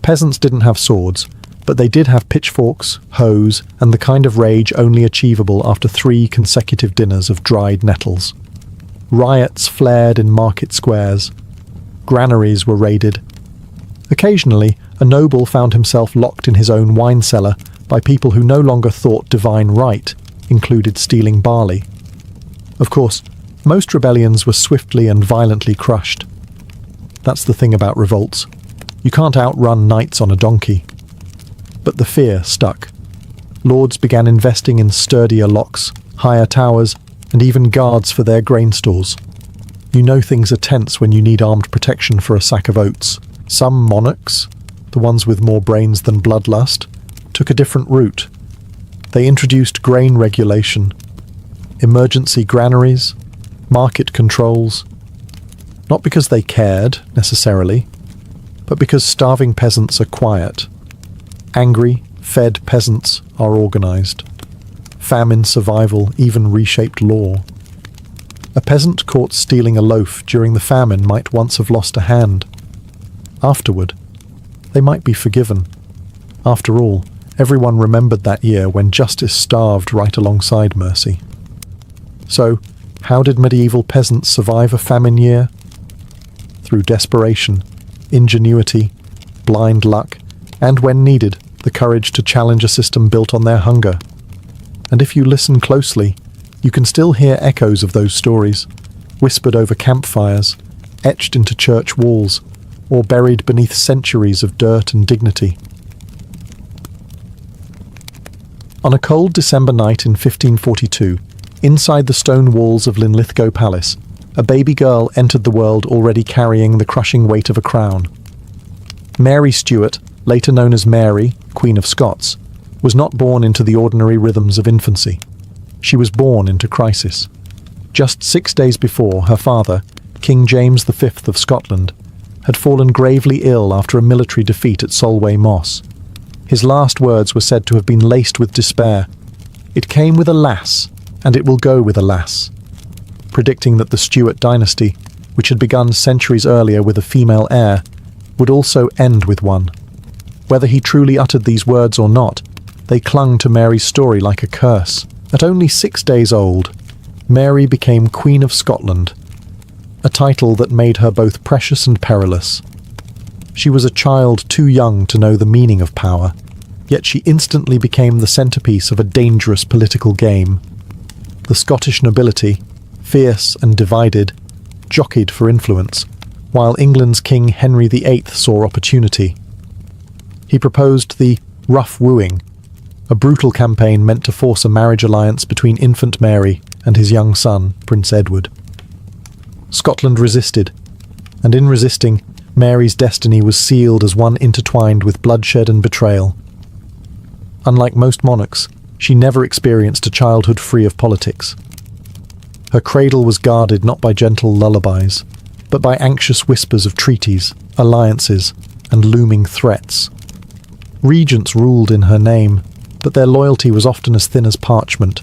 Peasants didn't have swords, but they did have pitchforks, hoes, and the kind of rage only achievable after 3 consecutive dinners of dried nettles. Riots flared in market squares. Granaries were raided. Occasionally, a noble found himself locked in his own wine cellar by people who no longer thought divine right included stealing barley. Of course, most rebellions were swiftly and violently crushed. That's the thing about revolts. You can't outrun knights on a donkey. But the fear stuck. Lords began investing in sturdier locks, higher towers, and even guards for their grain stores. You know things are tense when you need armed protection for a sack of oats. Some monarchs, the ones with more brains than bloodlust, took a different route. They introduced grain regulation, emergency granaries, market controls, not because they cared, necessarily, but because starving peasants are quiet. Angry, fed peasants are organized. Famine survival even reshaped law. A peasant caught stealing a loaf during the famine might once have lost a hand. Afterward, they might be forgiven. After all, everyone remembered that year when justice starved right alongside mercy. So, how did medieval peasants survive a famine year? Through desperation, ingenuity, blind luck, and when needed, the courage to challenge a system built on their hunger. And if you listen closely, you can still hear echoes of those stories, whispered over campfires, etched into church walls, or buried beneath centuries of dirt and dignity. On a cold December night in 1542, inside the stone walls of Linlithgow Palace, a baby girl entered the world already carrying the crushing weight of a crown. Mary Stuart, later known as Mary, Queen of Scots, was not born into the ordinary rhythms of infancy. She was born into crisis. Just 6 days before, her father, King James V of Scotland, had fallen gravely ill after a military defeat at Solway Moss. His last words were said to have been laced with despair. "It came with a lass, and it will go with a lass," predicting that the Stuart dynasty, which had begun centuries earlier with a female heir, would also end with one. Whether he truly uttered these words or not, they clung to Mary's story like a curse. At only 6 days old, Mary became Queen of Scotland, a title that made her both precious and perilous. She was a child too young to know the meaning of power, yet she instantly became the centerpiece of a dangerous political game. The Scottish nobility, fierce and divided, jockeyed for influence, while England's King Henry VIII saw opportunity. He proposed the rough wooing, a brutal campaign meant to force a marriage alliance between infant Mary and his young son, Prince Edward. Scotland resisted, and in resisting, Mary's destiny was sealed as one intertwined with bloodshed and betrayal. Unlike most monarchs, she never experienced a childhood free of politics. Her cradle was guarded not by gentle lullabies, but by anxious whispers of treaties, alliances, and looming threats. Regents ruled in her name, but their loyalty was often as thin as parchment.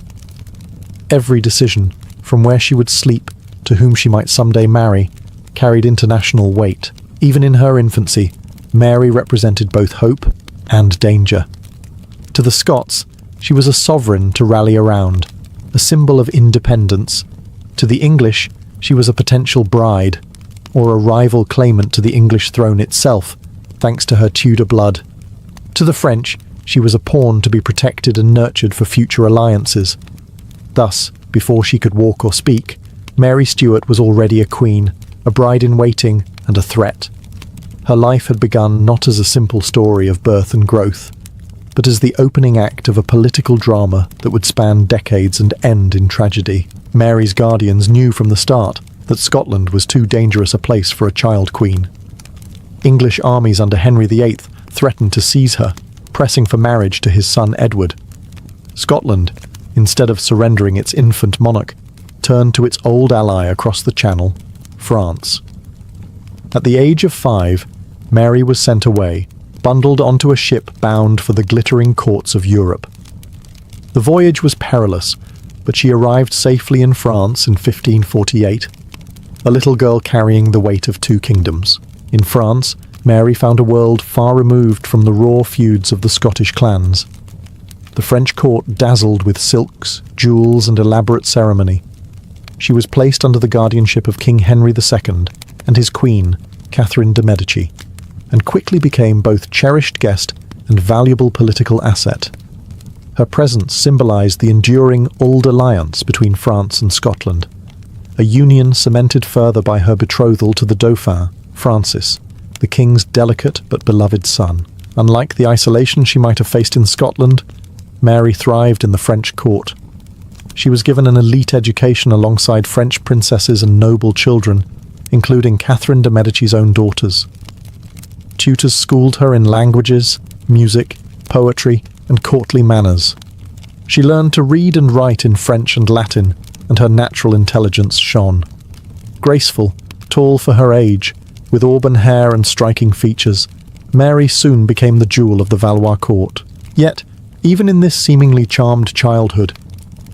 Every decision, from where she would sleep to whom she might someday marry, carried international weight. Even in her infancy, Mary represented both hope and danger. To the Scots, she was a sovereign to rally around, a symbol of independence. To the English, she was a potential bride, or a rival claimant to the English throne itself, thanks to her Tudor blood. To the French, she was a pawn to be protected and nurtured for future alliances. Thus, before she could walk or speak, Mary Stuart was already a queen, a bride-in-waiting, and a threat. Her life had begun not as a simple story of birth and growth, but as the opening act of a political drama that would span decades and end in tragedy. Mary's guardians knew from the start that Scotland was too dangerous a place for a child queen. English armies under Henry VIII threatened to seize her, pressing for marriage to his son Edward. Scotland, instead of surrendering its infant monarch, turned to its old ally across the Channel, France. At the age of 5, Mary was sent away, bundled onto a ship bound for the glittering courts of Europe. The voyage was perilous, but she arrived safely in France in 1548, a little girl carrying the weight of 2 kingdoms. In France, Mary found a world far removed from the raw feuds of the Scottish clans. The French court dazzled with silks, jewels, and elaborate ceremony. She was placed under the guardianship of King Henry II and his queen, Catherine de' Medici, and quickly became both cherished guest and valuable political asset. Her presence symbolized the enduring old alliance between France and Scotland, a union cemented further by her betrothal to the Dauphin, Francis, the king's delicate but beloved son. Unlike the isolation she might have faced in Scotland, Mary thrived in the French court. She was given an elite education alongside French princesses and noble children, including Catherine de' Medici's own daughters. Tutors schooled her in languages, music, poetry, and courtly manners. She learned to read and write in French and Latin, and her natural intelligence shone. Graceful, tall for her age, with auburn hair and striking features, Mary soon became the jewel of the Valois court. Yet, even in this seemingly charmed childhood,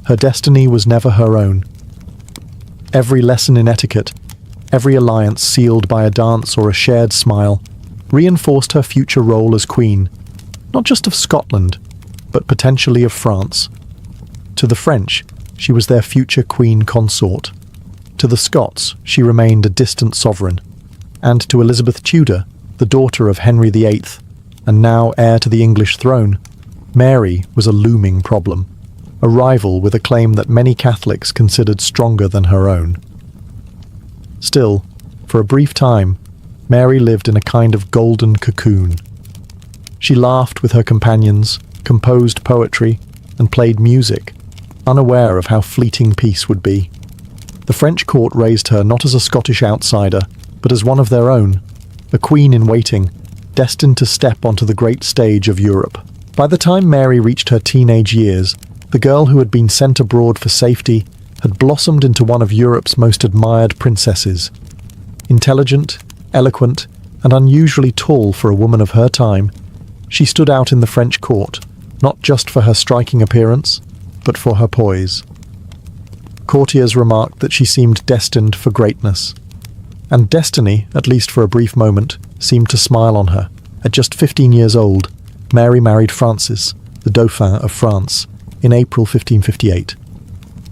her destiny was never her own. Every lesson in etiquette, every alliance sealed by a dance or a shared smile, reinforced her future role as queen, not just of Scotland, but potentially of France. To the French, she was their future queen consort. To the Scots, she remained a distant sovereign. And to Elizabeth Tudor, the daughter of Henry VIII, and now heir to the English throne, Mary was a looming problem, a rival with a claim that many Catholics considered stronger than her own. Still, for a brief time, Mary lived in a kind of golden cocoon. She laughed with her companions, composed poetry, and played music, unaware of how fleeting peace would be. The French court raised her not as a Scottish outsider, but as one of their own, a queen in waiting, destined to step onto the great stage of Europe. By the time Mary reached her teenage years, the girl who had been sent abroad for safety had blossomed into one of Europe's most admired princesses. Intelligent, eloquent, and unusually tall for a woman of her time, she stood out in the French court, not just for her striking appearance, but for her poise. Courtiers remarked that she seemed destined for greatness. And destiny, at least for a brief moment, seemed to smile on her. At just 15 years old, Mary married Francis, the Dauphin of France, in April 1558.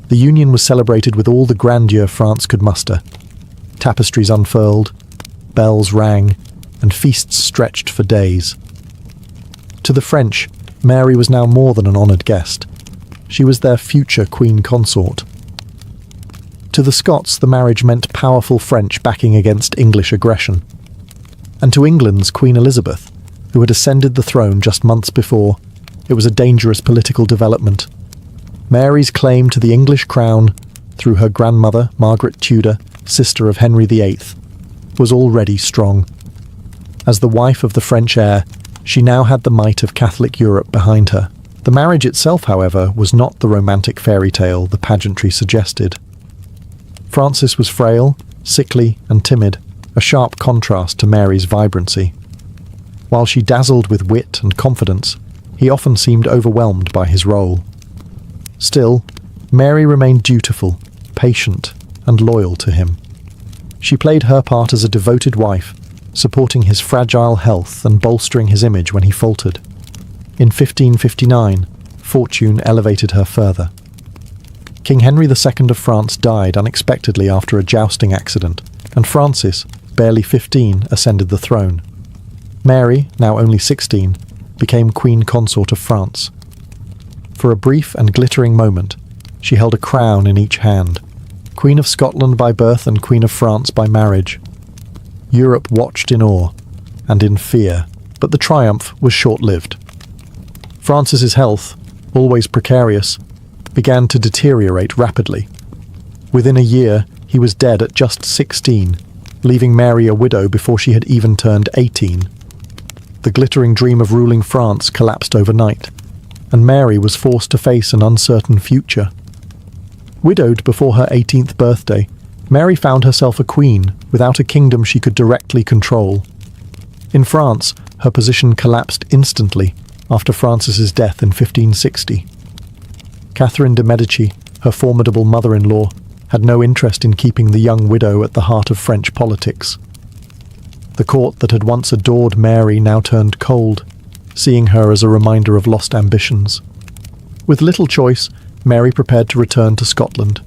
The union was celebrated with all the grandeur France could muster. Tapestries unfurled, bells rang, and feasts stretched for days. To the French, Mary was now more than an honoured guest. She was their future queen consort. To the Scots, the marriage meant powerful French backing against English aggression. And to England's Queen Elizabeth, who had ascended the throne just months before, it was a dangerous political development. Mary's claim to the English crown, through her grandmother, Margaret Tudor, sister of Henry VIII, was already strong. As the wife of the French heir, she now had the might of Catholic Europe behind her. The marriage itself, however, was not the romantic fairy tale the pageantry suggested. Francis was frail, sickly, and timid, a sharp contrast to Mary's vibrancy. While she dazzled with wit and confidence, he often seemed overwhelmed by his role. Still, Mary remained dutiful, patient, and loyal to him. She played her part as a devoted wife, supporting his fragile health and bolstering his image when he faltered. In 1559, fortune elevated her further. King Henry II of France died unexpectedly after a jousting accident, and Francis, barely 15, ascended the throne. Mary, now only 16, became Queen Consort of France. For a brief and glittering moment, she held a crown in each hand, Queen of Scotland by birth and Queen of France by marriage. Europe watched in awe and in fear, but the triumph was short-lived. Francis's health, always precarious, began to deteriorate rapidly. Within a year, he was dead at just 16, leaving Mary a widow before she had even turned 18. The glittering dream of ruling France collapsed overnight, and Mary was forced to face an uncertain future. Widowed before her 18th birthday, Mary found herself a queen without a kingdom she could directly control. In France, her position collapsed instantly after Francis's death in 1560. Catherine de' Medici, her formidable mother-in-law, had no interest in keeping the young widow at the heart of French politics. The court that had once adored Mary now turned cold, seeing her as a reminder of lost ambitions. With little choice, Mary prepared to return to Scotland,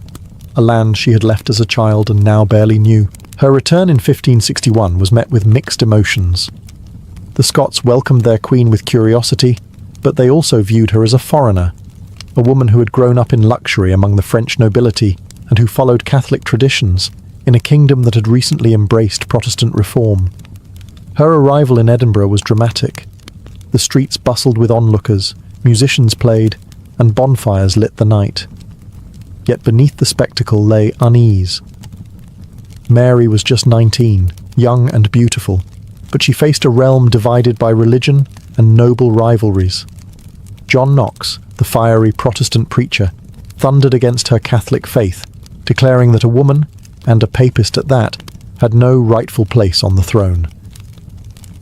a land she had left as a child and now barely knew. Her return in 1561 was met with mixed emotions. The Scots welcomed their queen with curiosity, but they also viewed her as a foreigner, a woman who had grown up in luxury among the French nobility and who followed Catholic traditions in a kingdom that had recently embraced Protestant reform. Her arrival in Edinburgh was dramatic. The streets bustled with onlookers, musicians played, and bonfires lit the night. Yet beneath the spectacle lay unease. Mary was just 19, young and beautiful, but she faced a realm divided by religion and noble rivalries. John Knox, the fiery Protestant preacher, thundered against her Catholic faith, declaring that a woman, and a papist at that, had no rightful place on the throne.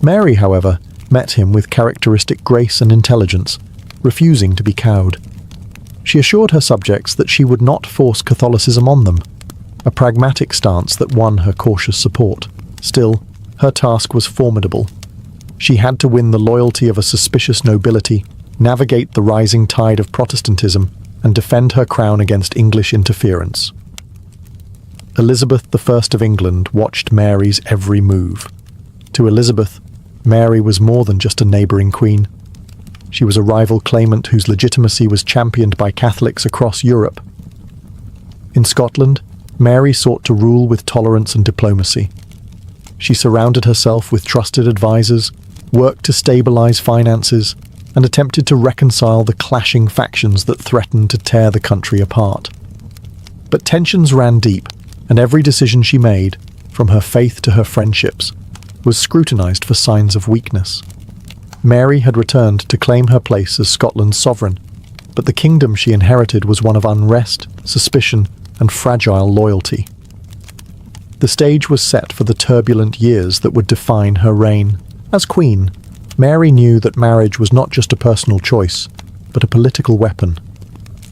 Mary, however, met him with characteristic grace and intelligence, refusing to be cowed. She assured her subjects that she would not force Catholicism on them, a pragmatic stance that won her cautious support. Still, her task was formidable. She had to win the loyalty of a suspicious nobility, navigate the rising tide of Protestantism, and defend her crown against English interference. Elizabeth I of England watched Mary's every move. To Elizabeth, Mary was more than just a neighbouring queen. She was a rival claimant whose legitimacy was championed by Catholics across Europe. In Scotland, Mary sought to rule with tolerance and diplomacy. She surrounded herself with trusted advisors, worked to stabilise finances, and attempted to reconcile the clashing factions that threatened to tear the country apart. But tensions ran deep, and every decision she made, from her faith to her friendships, was scrutinised for signs of weakness. Mary had returned to claim her place as Scotland's sovereign, but the kingdom she inherited was one of unrest, suspicion, and fragile loyalty. The stage was set for the turbulent years that would define her reign. As queen, Mary knew that marriage was not just a personal choice, but a political weapon.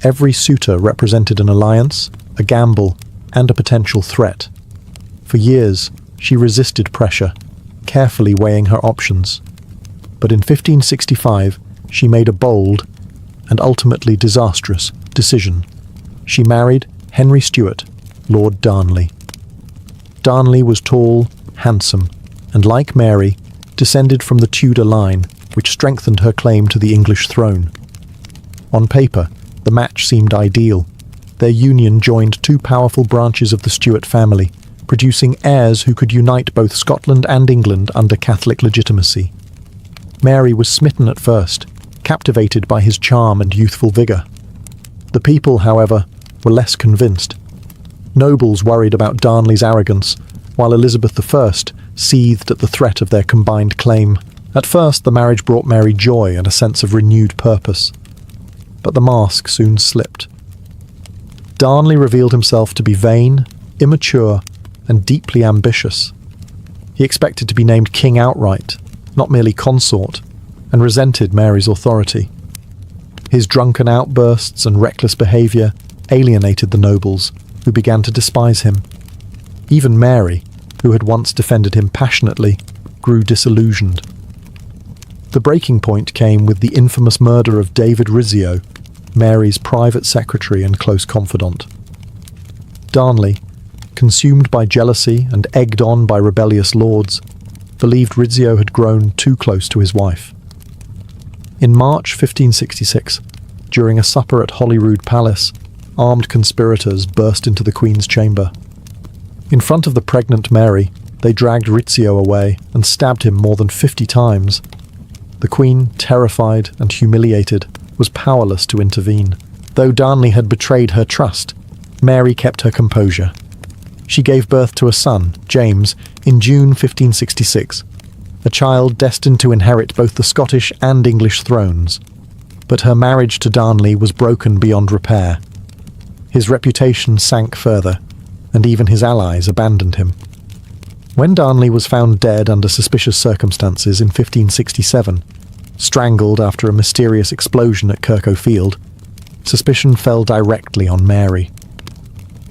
Every suitor represented an alliance, a gamble, and a potential threat. For years, she resisted pressure, carefully weighing her options. But in 1565, she made a bold, and ultimately disastrous, decision. She married Henry Stuart, Lord Darnley. Darnley was tall, handsome, and like Mary, descended from the Tudor line, which strengthened her claim to the English throne. On paper, the match seemed ideal. Their union joined two powerful branches of the Stuart family, producing heirs who could unite both Scotland and England under Catholic legitimacy. Mary was smitten at first, captivated by his charm and youthful vigour. The people, however, were less convinced. Nobles worried about Darnley's arrogance, while Elizabeth I seethed at the threat of their combined claim. At first, the marriage brought Mary joy and a sense of renewed purpose. But the mask soon slipped. Darnley revealed himself to be vain, immature, and deeply ambitious. He expected to be named king outright, not merely consort, and resented Mary's authority. His drunken outbursts and reckless behaviour alienated the nobles, who began to despise him. Even Mary, who had once defended him passionately, grew disillusioned. The breaking point came with the infamous murder of David Rizzio, Mary's private secretary and close confidant. Darnley, consumed by jealousy and egged on by rebellious lords, believed Rizzio had grown too close to his wife. In March 1566, during a supper at Holyrood Palace, armed conspirators burst into the Queen's chamber. In front of the pregnant Mary, they dragged Rizzio away and stabbed him more than 50 times. The Queen, terrified and humiliated, was powerless to intervene. Though Darnley had betrayed her trust, Mary kept her composure. She gave birth to a son, James, in June 1566, a child destined to inherit both the Scottish and English thrones. But her marriage to Darnley was broken beyond repair. His reputation sank further, and even his allies abandoned him. When Darnley was found dead under suspicious circumstances in 1567, strangled after a mysterious explosion at Kirkhoe Field, suspicion fell directly on Mary.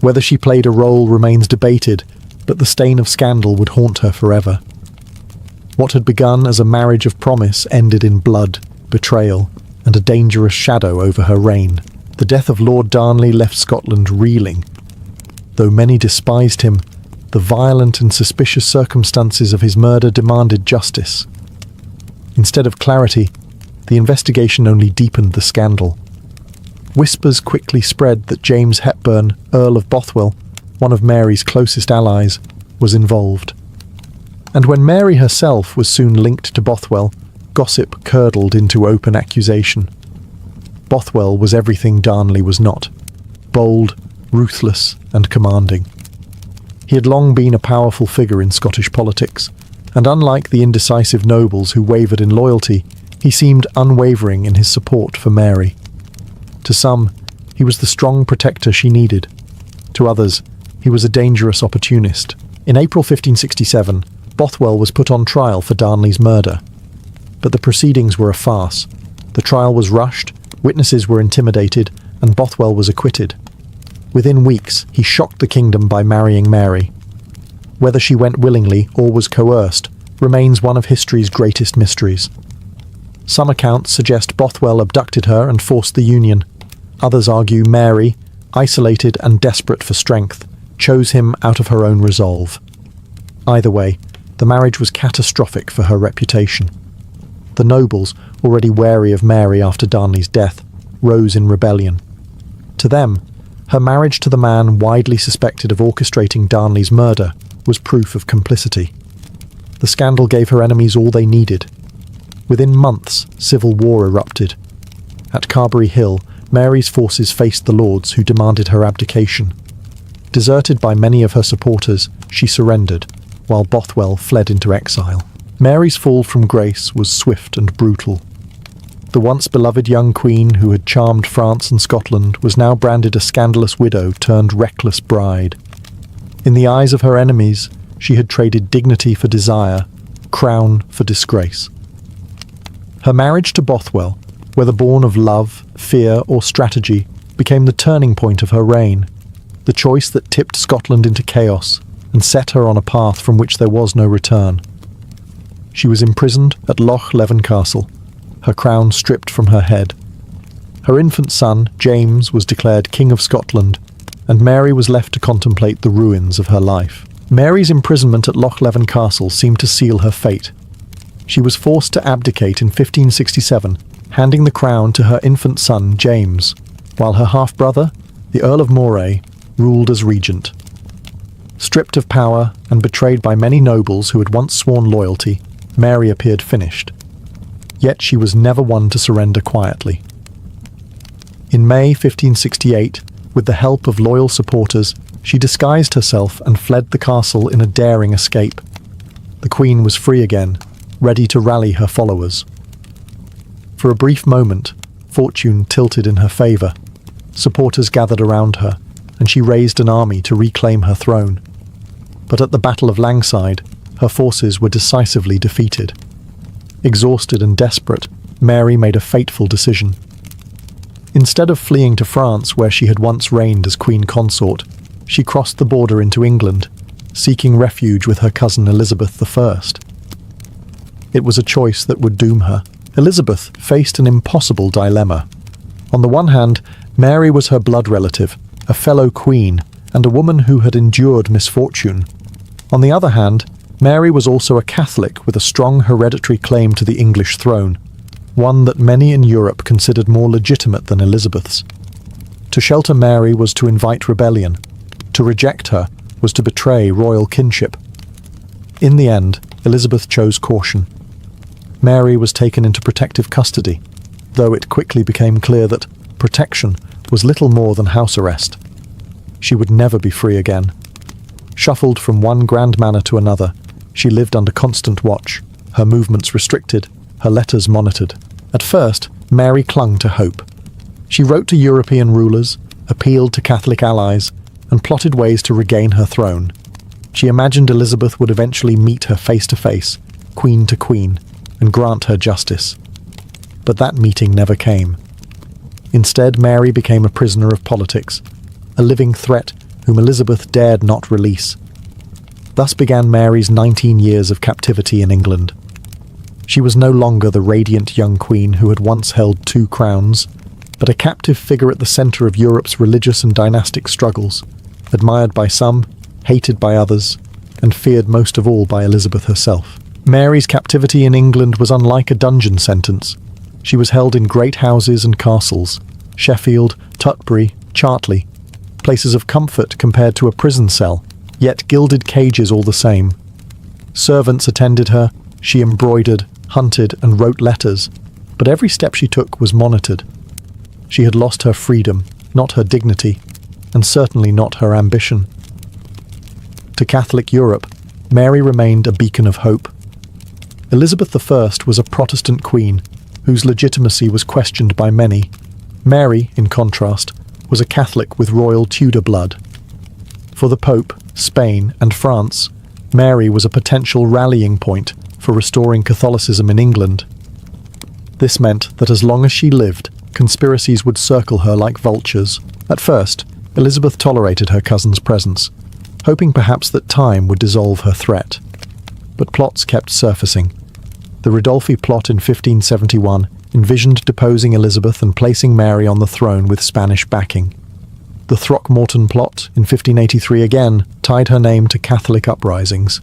Whether she played a role remains debated, but the stain of scandal would haunt her forever. What had begun as a marriage of promise ended in blood, betrayal, and a dangerous shadow over her reign. The death of Lord Darnley left Scotland reeling. Though many despised him, the violent and suspicious circumstances of his murder demanded justice. Instead of clarity, the investigation only deepened the scandal. Whispers quickly spread that James Hepburn, Earl of Bothwell, one of Mary's closest allies, was involved. And when Mary herself was soon linked to Bothwell, gossip curdled into open accusation. Bothwell was everything Darnley was not: bold, ruthless, and commanding. He had long been a powerful figure in Scottish politics, and unlike the indecisive nobles who wavered in loyalty, He seemed unwavering in his support for Mary. To some, he was the strong protector she needed. To others, he was a dangerous opportunist. In April 1567, Bothwell was put on trial for Darnley's murder. But the proceedings were a farce. The trial was rushed, witnesses were intimidated, and Bothwell was acquitted. Within weeks, he shocked the kingdom by marrying Mary. Whether she went willingly or was coerced remains one of history's greatest mysteries. Some accounts suggest Bothwell abducted her and forced the union. Others argue Mary, isolated and desperate for strength, chose him out of her own resolve. Either way, the marriage was catastrophic for her reputation. The nobles, already wary of Mary after Darnley's death, rose in rebellion. To them, her marriage to the man widely suspected of orchestrating Darnley's murder was proof of complicity. The scandal gave her enemies all they needed. Within months, civil war erupted. At Carberry Hill, Mary's forces faced the lords who demanded her abdication. Deserted by many of her supporters, she surrendered, while Bothwell fled into exile. Mary's fall from grace was swift and brutal. The once beloved young queen who had charmed France and Scotland was now branded a scandalous widow turned reckless bride. In the eyes of her enemies, she had traded dignity for desire, crown for disgrace. Her marriage to Bothwell, whether born of love, fear, or strategy, became the turning point of her reign, the choice that tipped Scotland into chaos and set her on a path from which there was no return. She was imprisoned at Loch Leven Castle, her crown stripped from her head. Her infant son, James, was declared King of Scotland, and Mary was left to contemplate the ruins of her life. Mary's imprisonment at Loch Leven Castle seemed to seal her fate. She was forced to abdicate in 1567, handing the crown to her infant son, James, while her half-brother, the Earl of Moray, ruled as regent. Stripped of power and betrayed by many nobles who had once sworn loyalty, Mary appeared finished. Yet she was never one to surrender quietly. In May 1568, with the help of loyal supporters, she disguised herself and fled the castle in a daring escape. The Queen was free again, ready to rally her followers. For a brief moment, fortune tilted in her favour. Supporters gathered around her, and she raised an army to reclaim her throne. But at the Battle of Langside, her forces were decisively defeated. Exhausted and desperate, Mary made a fateful decision. Instead of fleeing to France, where she had once reigned as Queen Consort, she crossed the border into England, seeking refuge with her cousin Elizabeth I. It was a choice that would doom her. Elizabeth faced an impossible dilemma. On the one hand, Mary was her blood relative, a fellow queen, and a woman who had endured misfortune. On the other hand, Mary was also a Catholic with a strong hereditary claim to the English throne, one that many in Europe considered more legitimate than Elizabeth's. To shelter Mary was to invite rebellion. To reject her was to betray royal kinship. In the end, Elizabeth chose caution. Mary was taken into protective custody, though it quickly became clear that protection was little more than house arrest. She would never be free again. Shuffled from one grand manor to another, she lived under constant watch, her movements restricted, her letters monitored. At first, Mary clung to hope. She wrote to European rulers, appealed to Catholic allies, and plotted ways to regain her throne. She imagined Elizabeth would eventually meet her face to face, queen to queen, and grant her justice. But that meeting never came. Instead, Mary became a prisoner of politics, a living threat whom Elizabeth dared not release. Thus began Mary's 19 years of captivity in England. She was no longer the radiant young queen who had once held 2 crowns, but a captive figure at the centre of Europe's religious and dynastic struggles, admired by some, hated by others, and feared most of all by Elizabeth herself. Mary's captivity in England was unlike a dungeon sentence. She was held in great houses and castles, Sheffield, Tutbury, Chartley, places of comfort compared to a prison cell, yet gilded cages all the same. Servants attended her, she embroidered, hunted, and wrote letters, but every step she took was monitored. She had lost her freedom, not her dignity, and certainly not her ambition. To Catholic Europe, Mary remained a beacon of hope. Elizabeth I was a Protestant queen, whose legitimacy was questioned by many. Mary, in contrast, was a Catholic with royal Tudor blood. For the Pope, Spain, and France, Mary was a potential rallying point for restoring Catholicism in England. This meant that as long as she lived, conspiracies would circle her like vultures. At first, Elizabeth tolerated her cousin's presence, hoping perhaps that time would dissolve her threat. But plots kept surfacing. The Ridolfi plot in 1571 envisioned deposing Elizabeth and placing Mary on the throne with Spanish backing. The Throckmorton plot in 1583 again tied her name to Catholic uprisings.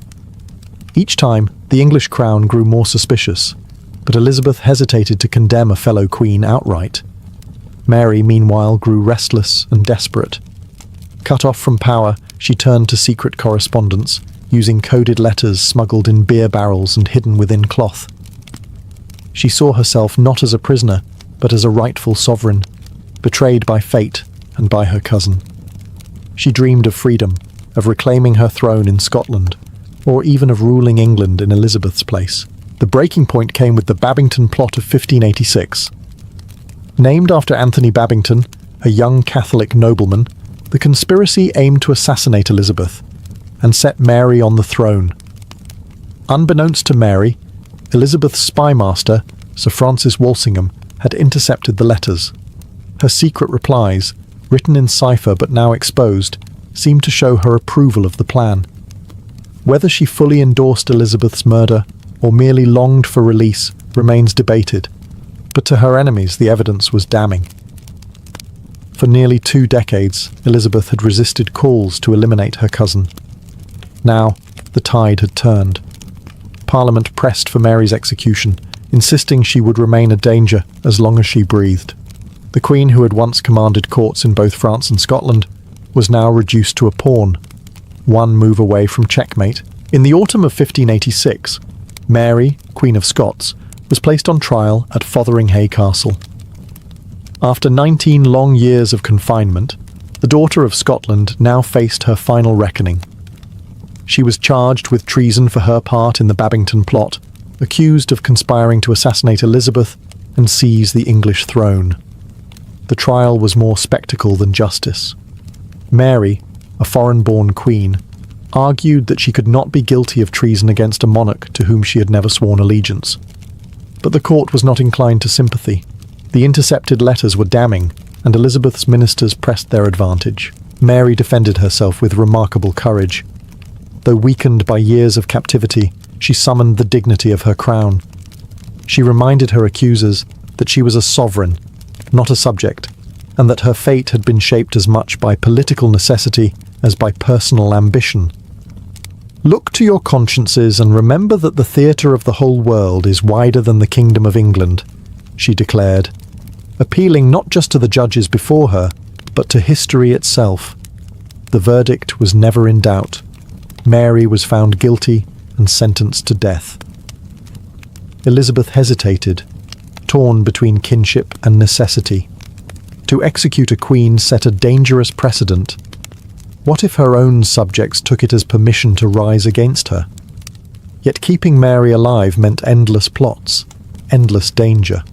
Each time, the English crown grew more suspicious, but Elizabeth hesitated to condemn a fellow queen outright. Mary, meanwhile, grew restless and desperate. Cut off from power, she turned to secret correspondence, using coded letters smuggled in beer barrels and hidden within cloth. She saw herself not as a prisoner, but as a rightful sovereign, betrayed by fate and by her cousin. She dreamed of freedom, of reclaiming her throne in Scotland, or even of ruling England in Elizabeth's place. The breaking point came with the Babington Plot of 1586. Named after Anthony Babington, a young Catholic nobleman, the conspiracy aimed to assassinate Elizabeth and set Mary on the throne. Unbeknownst to Mary, Elizabeth's spymaster, Sir Francis Walsingham, had intercepted the letters. Her secret replies, written in cipher but now exposed, seemed to show her approval of the plan. Whether she fully endorsed Elizabeth's murder or merely longed for release remains debated, but to her enemies the evidence was damning. For nearly 2 decades, Elizabeth had resisted calls to eliminate her cousin. Now, the tide had turned. Parliament pressed for Mary's execution, insisting she would remain a danger as long as she breathed. The Queen, who had once commanded courts in both France and Scotland, was now reduced to a pawn, one move away from checkmate. In the autumn of 1586, Mary, Queen of Scots, was placed on trial at Fotheringhay Castle. After 19 long years of confinement, the daughter of Scotland now faced her final reckoning. She was charged with treason for her part in the Babington plot, accused of conspiring to assassinate Elizabeth and seize the English throne. The trial was more spectacle than justice. Mary, a foreign-born queen, argued that she could not be guilty of treason against a monarch to whom she had never sworn allegiance. But the court was not inclined to sympathy. The intercepted letters were damning, and Elizabeth's ministers pressed their advantage. Mary defended herself with remarkable courage. Though weakened by years of captivity, she summoned the dignity of her crown. She reminded her accusers that she was a sovereign, not a subject, and that her fate had been shaped as much by political necessity as by personal ambition. "Look to your consciences and remember that the theatre of the whole world is wider than the kingdom of England," she declared, appealing not just to the judges before her, but to history itself. The verdict was never in doubt. Mary was found guilty and sentenced to death. Elizabeth hesitated, torn between kinship and necessity. To execute a queen set a dangerous precedent. What if her own subjects took it as permission to rise against her? Yet keeping Mary alive meant endless plots, endless danger.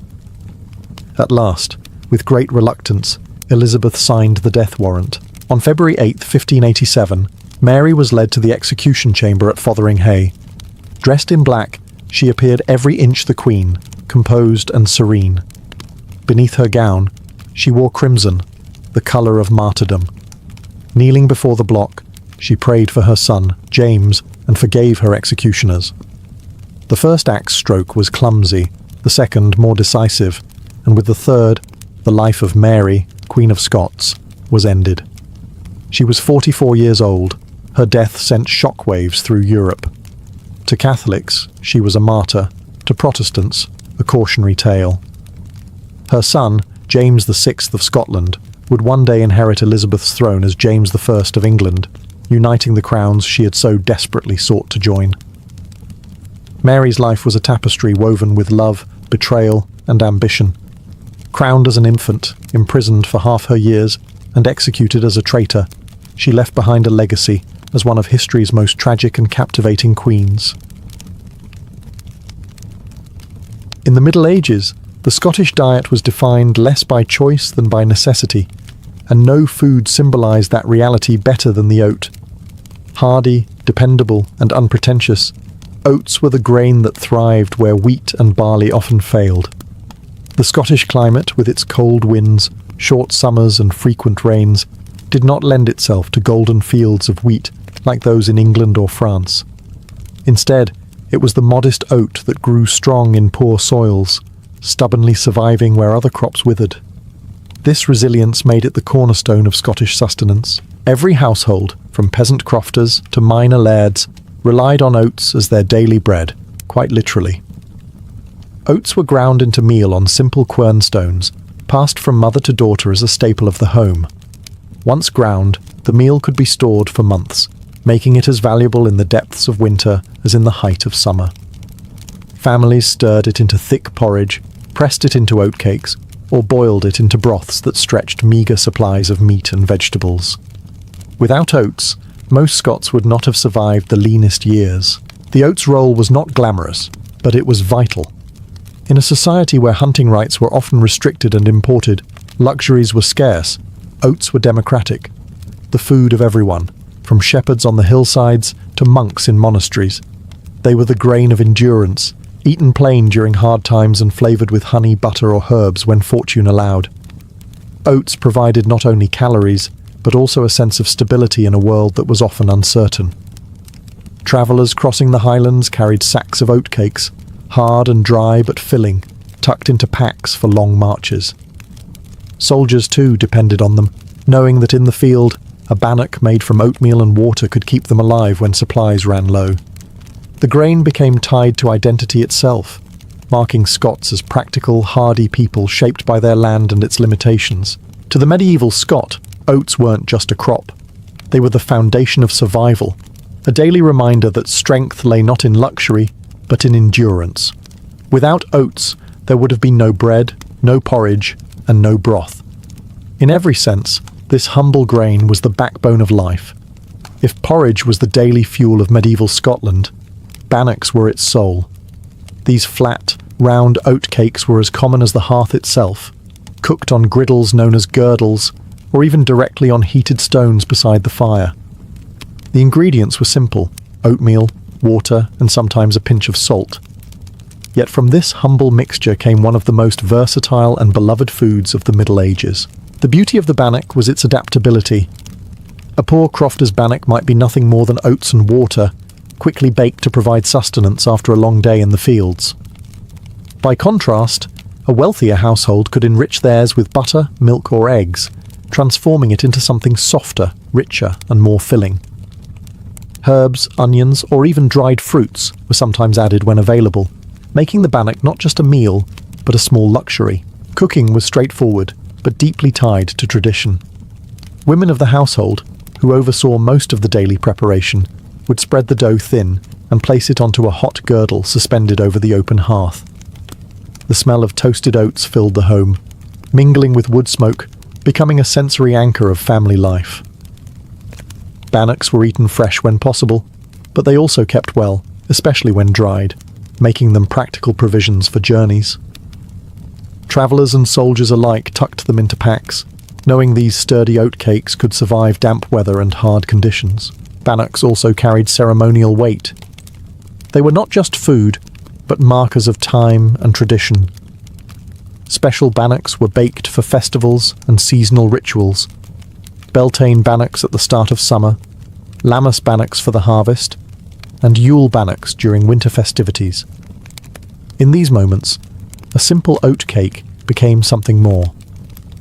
At last, with great reluctance, Elizabeth signed the death warrant. On February 8, 1587, Mary was led to the execution chamber at Fotheringhay. Dressed in black, she appeared every inch the queen, composed and serene. Beneath her gown, she wore crimson, the colour of martyrdom. Kneeling before the block, she prayed for her son, James, and forgave her executioners. The first axe stroke was clumsy, the second more decisive, and with the third, the life of Mary, Queen of Scots, was ended. She was 44 years old. Her death sent shockwaves through Europe. To Catholics, she was a martyr. To Protestants, a cautionary tale. Her son, James VI of Scotland, would one day inherit Elizabeth's throne as James I of England, uniting the crowns she had so desperately sought to join. Mary's life was a tapestry woven with love, betrayal, and ambition. Crowned as an infant, imprisoned for half her years, and executed as a traitor, she left behind a legacy as one of history's most tragic and captivating queens. In the Middle Ages, The Scottish diet was defined less by choice than by necessity, and no food symbolised that reality better than the oat. Hardy, dependable, and unpretentious, oats were the grain that thrived where wheat and barley often failed. The Scottish climate, with its cold winds, short summers and frequent rains, did not lend itself to golden fields of wheat like those in England or France. Instead, it was the modest oat that grew strong in poor soils, stubbornly surviving where other crops withered. This resilience made it the cornerstone of Scottish sustenance. Every household, from peasant crofters to minor lairds, relied on oats as their daily bread, quite literally. Oats were ground into meal on simple quernstones, passed from mother to daughter as a staple of the home. Once ground, the meal could be stored for months, making it as valuable in the depths of winter as in the height of summer. Families stirred it into thick porridge, pressed it into oatcakes, or boiled it into broths that stretched meagre supplies of meat and vegetables. Without oats, most Scots would not have survived the leanest years. The oats' role was not glamorous, but it was vital. In a society where hunting rights were often restricted and imported, luxuries were scarce, oats were democratic, the food of everyone, from shepherds on the hillsides to monks in monasteries. They were the grain of endurance, eaten plain during hard times and flavoured with honey, butter or herbs when fortune allowed. Oats provided not only calories, but also a sense of stability in a world that was often uncertain. Travellers crossing the Highlands carried sacks of oatcakes, hard and dry but filling, tucked into packs for long marches. Soldiers too depended on them, knowing that in the field, a bannock made from oatmeal and water could keep them alive when supplies ran low. The grain became tied to identity itself, marking Scots as practical, hardy people shaped by their land and its limitations. To the medieval Scot, oats weren't just a crop. They were the foundation of survival, a daily reminder that strength lay not in luxury, but in endurance. Without oats, there would have been no bread, no porridge, and no broth. In every sense, this humble grain was the backbone of life. If porridge was the daily fuel of medieval Scotland, bannocks were its soul. These flat, round oatcakes were as common as the hearth itself, cooked on griddles known as girdles, or even directly on heated stones beside the fire. The ingredients were simple: oatmeal, water, and sometimes a pinch of salt. Yet from this humble mixture came one of the most versatile and beloved foods of the Middle Ages. The beauty of the bannock was its adaptability. A poor crofter's bannock might be nothing more than oats and water, quickly baked to provide sustenance after a long day in the fields. By contrast, a wealthier household could enrich theirs with butter, milk, or eggs, transforming it into something softer, richer, and more filling. Herbs, onions, or even dried fruits were sometimes added when available, making the bannock not just a meal, but a small luxury. Cooking was straightforward, but deeply tied to tradition. Women of the household, who oversaw most of the daily preparation, would spread the dough thin and place it onto a hot girdle suspended over the open hearth. The smell of toasted oats filled the home, mingling with wood smoke, becoming a sensory anchor of family life. Bannocks were eaten fresh when possible, but they also kept well, especially when dried, making them practical provisions for journeys. Travellers and soldiers alike tucked them into packs, knowing these sturdy oatcakes could survive damp weather and hard conditions. Bannocks also carried ceremonial weight. They were not just food, but markers of time and tradition. Special bannocks were baked for festivals and seasonal rituals. Beltane bannocks at the start of summer, Lammas bannocks for the harvest, and Yule bannocks during winter festivities. In these moments, a simple oat cake became something more,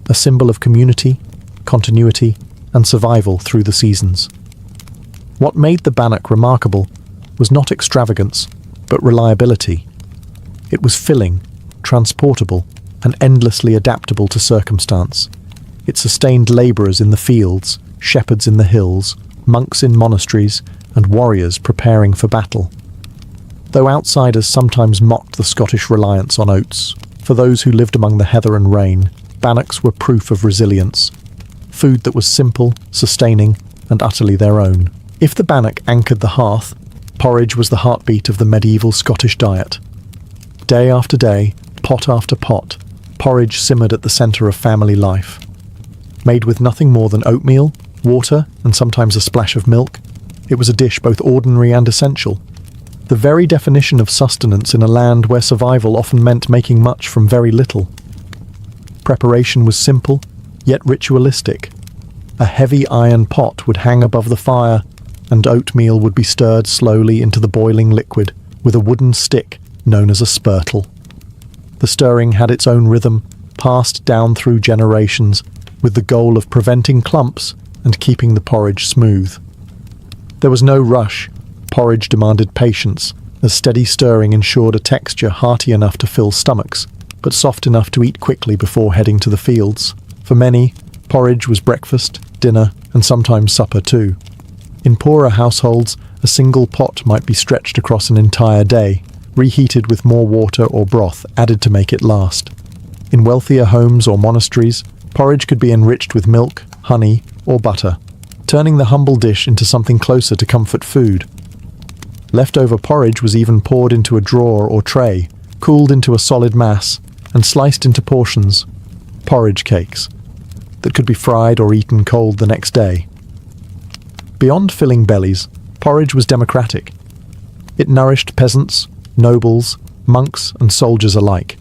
a symbol of community, continuity, and survival through the seasons. What made the bannock remarkable was not extravagance, but reliability. It was filling, transportable, and endlessly adaptable to circumstance. It sustained labourers in the fields, shepherds in the hills, monks in monasteries, and warriors preparing for battle. Though outsiders sometimes mocked the Scottish reliance on oats, for those who lived among the heather and rain, bannocks were proof of resilience, food that was simple, sustaining, and utterly their own. If the bannock anchored the hearth, porridge was the heartbeat of the medieval Scottish diet. Day after day, Pot after pot, porridge simmered at the centre of family life. Made with nothing more than oatmeal, water, and sometimes a splash of milk, it was a dish both ordinary and essential. The very definition of sustenance in a land where survival often meant making much from very little. Preparation was simple, yet ritualistic. A heavy iron pot would hang above the fire, and oatmeal would be stirred slowly into the boiling liquid with a wooden stick known as a spurtle. The stirring had its own rhythm, passed down through generations, with the goal of preventing clumps and keeping the porridge smooth. There was no rush. Porridge demanded patience, as steady stirring ensured a texture hearty enough to fill stomachs, but soft enough to eat quickly before heading to the fields. For many, porridge was breakfast, dinner, and sometimes supper too. In poorer households, a single pot might be stretched across an entire day, reheated with more water or broth added to make it last. In wealthier homes or monasteries, porridge could be enriched with milk, honey, or butter, turning the humble dish into something closer to comfort food. Leftover porridge was even poured into a drawer or tray, cooled into a solid mass, and sliced into portions, porridge cakes, that could be fried or eaten cold the next day. Beyond filling bellies, porridge was democratic. It nourished peasants, nobles, monks, and soldiers alike,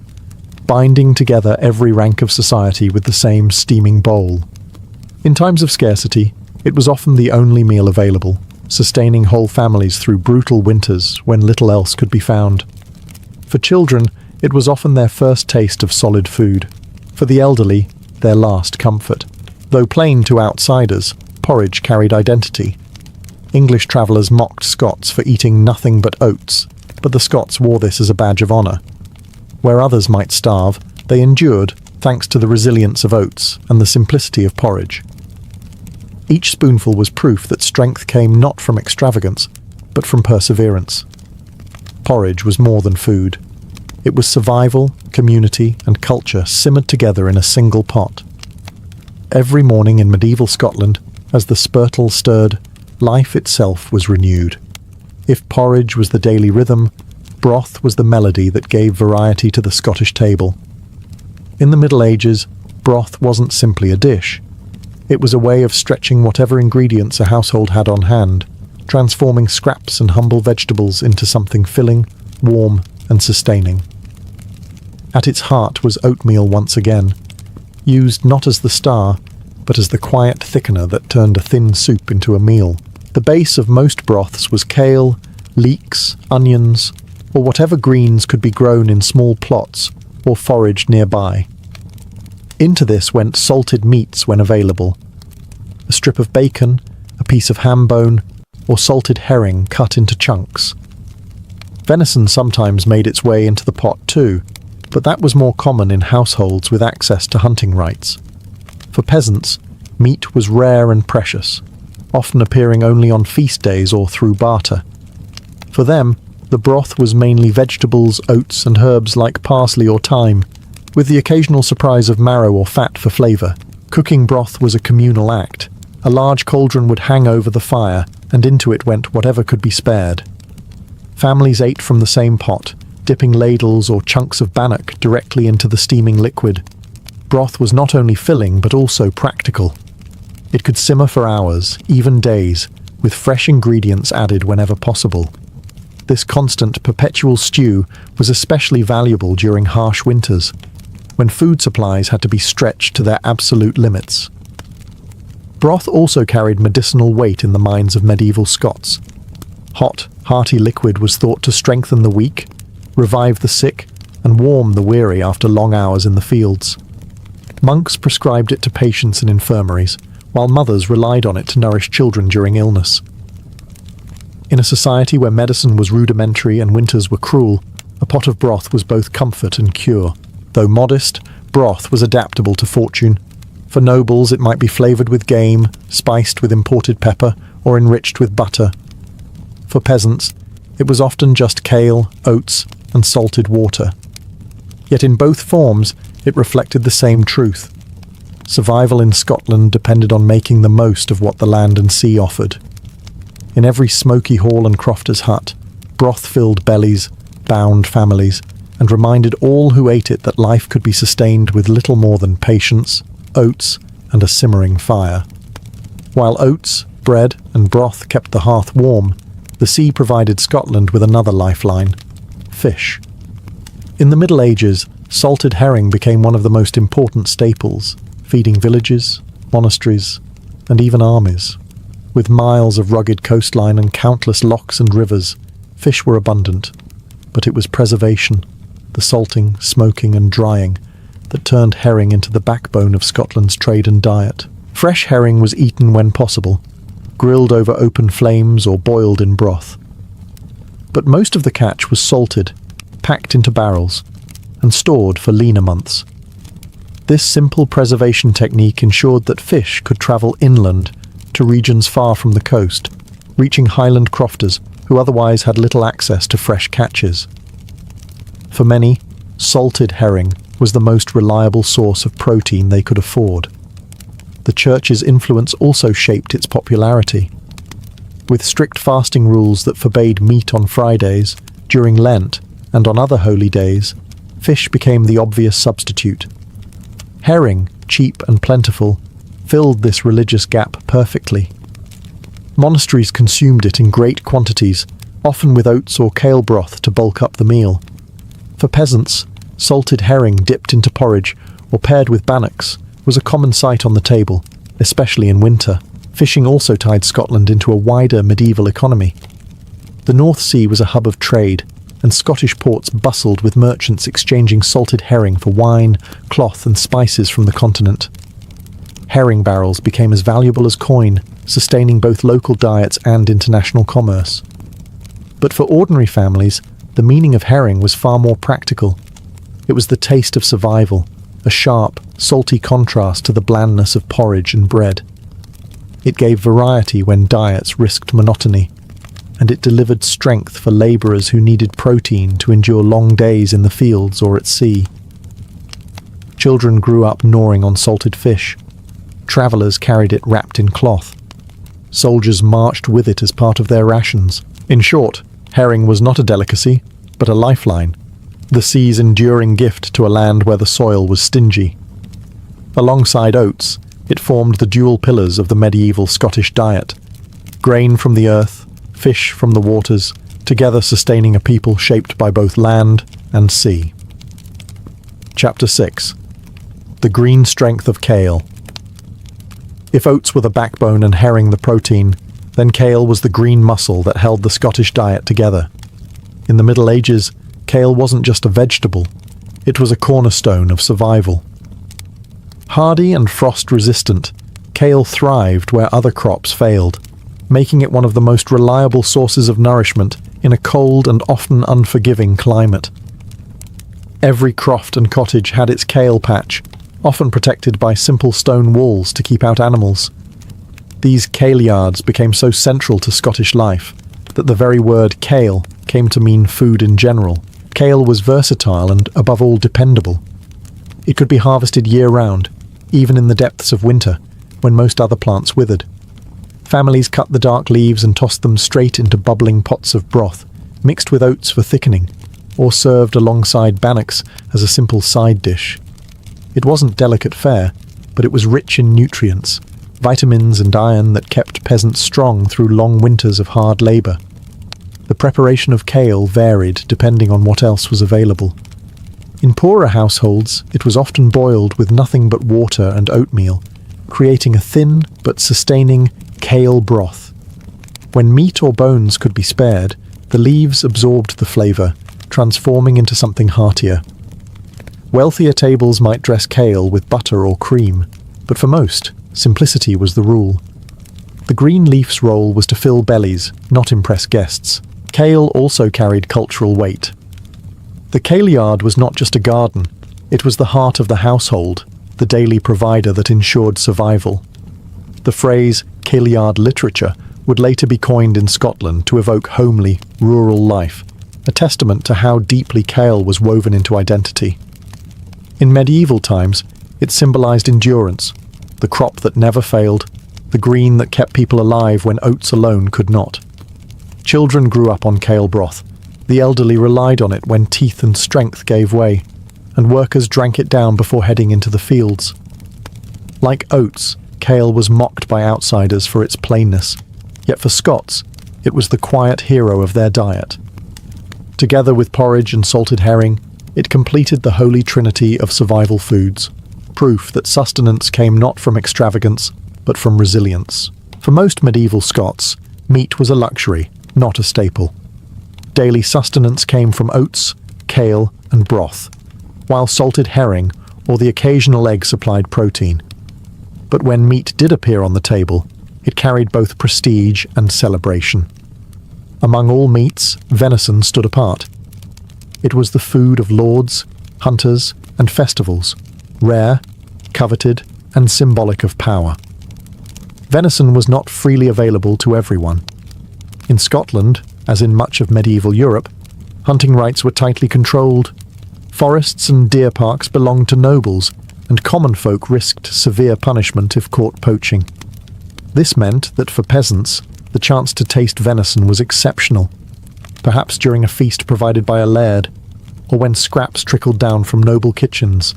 binding together every rank of society with the same steaming bowl. In times of scarcity, it was often the only meal available, sustaining whole families through brutal winters when little else could be found. For children, it was often their first taste of solid food. For the elderly, their last comfort. Though plain to outsiders, porridge carried identity. English travellers mocked Scots for eating nothing but oats, but the Scots wore this as a badge of honour. Where others might starve, they endured thanks to the resilience of oats and the simplicity of porridge. Each spoonful was proof that strength came not from extravagance, but from perseverance. Porridge was more than food. It was survival, community, and culture simmered together in a single pot. Every morning in medieval Scotland, as the spurtle stirred, life itself was renewed. If porridge was the daily rhythm, broth was the melody that gave variety to the Scottish table. In the Middle Ages, broth wasn't simply a dish. It was a way of stretching whatever ingredients a household had on hand, transforming scraps and humble vegetables into something filling, warm, and sustaining. At its heart was oatmeal once again, used not as the star, but as the quiet thickener that turned a thin soup into a meal. The base of most broths was kale, leeks, onions, or whatever greens could be grown in small plots or foraged nearby. Into this went salted meats when available, a strip of bacon, a piece of ham bone, or salted herring cut into chunks. Venison sometimes made its way into the pot too, but that was more common in households with access to hunting rights. For peasants, meat was rare and precious, often appearing only on feast days or through barter. For them, the broth was mainly vegetables, oats, and herbs like parsley or thyme, with the occasional surprise of marrow or fat for flavour. Cooking broth was a communal act. A large cauldron would hang over the fire, and into it went whatever could be spared. Families ate from the same pot, dipping ladles or chunks of bannock directly into the steaming liquid. Broth was not only filling, but also practical. It could simmer for hours, even days, with fresh ingredients added whenever possible. This constant, perpetual stew was especially valuable during harsh winters, when food supplies had to be stretched to their absolute limits. Broth also carried medicinal weight in the minds of medieval Scots. Hot, hearty liquid was thought to strengthen the weak, revive the sick, and warm the weary after long hours in the fields. Monks prescribed it to patients in infirmaries, while mothers relied on it to nourish children during illness. In a society where medicine was rudimentary and winters were cruel, a pot of broth was both comfort and cure. Though modest, broth was adaptable to fortune. For nobles, it might be flavoured with game, spiced with imported pepper, or enriched with butter. For peasants, it was often just kale, oats, and salted water. Yet in both forms, it reflected the same truth. Survival in Scotland depended on making the most of what the land and sea offered. In every smoky hall and crofter's hut, broth filled bellies, bound families, and reminded all who ate it that life could be sustained with little more than patience, oats, and a simmering fire. While oats, bread, and broth kept the hearth warm, the sea provided Scotland with another lifeline: fish. In the Middle Ages, salted herring became one of the most important staples, feeding villages, monasteries, and even armies. With miles of rugged coastline and countless lochs and rivers, fish were abundant, but it was preservation, the salting, smoking, and drying, that turned herring into the backbone of Scotland's trade and diet. Fresh herring was eaten when possible, grilled over open flames or boiled in broth. But most of the catch was salted, packed into barrels, and stored for leaner months. This simple preservation technique ensured that fish could travel inland to regions far from the coast, reaching Highland crofters who otherwise had little access to fresh catches. For many, salted herring was the most reliable source of protein they could afford. The Church's influence also shaped its popularity. With strict fasting rules that forbade meat on Fridays, during Lent, and on other holy days, fish became the obvious substitute. Herring, cheap and plentiful, filled this religious gap perfectly. Monasteries consumed it in great quantities, often with oats or kale broth to bulk up the meal. For peasants, salted herring dipped into porridge or paired with bannocks was a common sight on the table, especially in winter. Fishing also tied Scotland into a wider medieval economy. The North Sea was a hub of trade, and Scottish ports bustled with merchants exchanging salted herring for wine, cloth, and spices from the continent. Herring barrels became as valuable as coin, sustaining both local diets and international commerce. But for ordinary families, the meaning of herring was far more practical. It was the taste of survival, a sharp, salty contrast to the blandness of porridge and bread. It gave variety when diets risked monotony, and it delivered strength for labourers who needed protein to endure long days in the fields or at sea. Children grew up gnawing on salted fish. Travellers carried it wrapped in cloth. Soldiers marched with it as part of their rations. In short, herring was not a delicacy, but a lifeline, the sea's enduring gift to a land where the soil was stingy. Alongside oats, it formed the dual pillars of the medieval Scottish diet: grain from the earth, fish from the waters, together sustaining a people shaped by both land and sea. Chapter 6. The green strength of kale. If oats were the backbone and herring the protein, then kale was the green muscle that held the Scottish diet together. In the Middle Ages, kale wasn't just a vegetable, it was a cornerstone of survival. Hardy and frost-resistant, kale thrived where other crops failed, making it one of the most reliable sources of nourishment in a cold and often unforgiving climate. Every croft and cottage had its kale patch, often protected by simple stone walls to keep out animals. These kale yards became so central to Scottish life that the very word kale came to mean food in general. Kale was versatile and, above all, dependable. It could be harvested year-round, even in the depths of winter, when most other plants withered. Families cut the dark leaves and tossed them straight into bubbling pots of broth, mixed with oats for thickening, or served alongside bannocks as a simple side dish. It wasn't delicate fare, but it was rich in nutrients, vitamins and iron that kept peasants strong through long winters of hard labour. The preparation of kale varied depending on what else was available. In poorer households, it was often boiled with nothing but water and oatmeal, creating a thin but sustaining kale broth. When meat or bones could be spared, the leaves absorbed the flavour, transforming into something heartier. Wealthier tables might dress kale with butter or cream, but for most, simplicity was the rule. The green leaf's role was to fill bellies, not impress guests. Kale also carried cultural weight. The kale yard was not just a garden, it was the heart of the household, the daily provider that ensured survival. The phrase kale yard literature would later be coined in Scotland to evoke homely, rural life, a testament to how deeply kale was woven into identity. In medieval times, it symbolised endurance, the crop that never failed, the green that kept people alive when oats alone could not. Children grew up on kale broth, The elderly relied on it when teeth and strength gave way, and workers drank it down before heading into the fields. Like oats, kale was mocked by outsiders for its plainness, yet for Scots, it was the quiet hero of their diet. Together with porridge and salted herring, it completed the holy trinity of survival foods, proof that sustenance came not from extravagance, but from resilience. For most medieval Scots, meat was a luxury, not a staple. Daily sustenance came from oats, kale, and broth, while salted herring or the occasional egg supplied protein. But when meat did appear on the table, it carried both prestige and celebration. Among all meats, venison stood apart. It was the food of lords, hunters, and festivals, rare, coveted, and symbolic of power. Venison was not freely available to everyone. In Scotland, as in much of medieval Europe, hunting rights were tightly controlled. Forests and deer parks belonged to nobles, and common folk risked severe punishment if caught poaching. This meant that for peasants, the chance to taste venison was exceptional, perhaps during a feast provided by a laird, or when scraps trickled down from noble kitchens.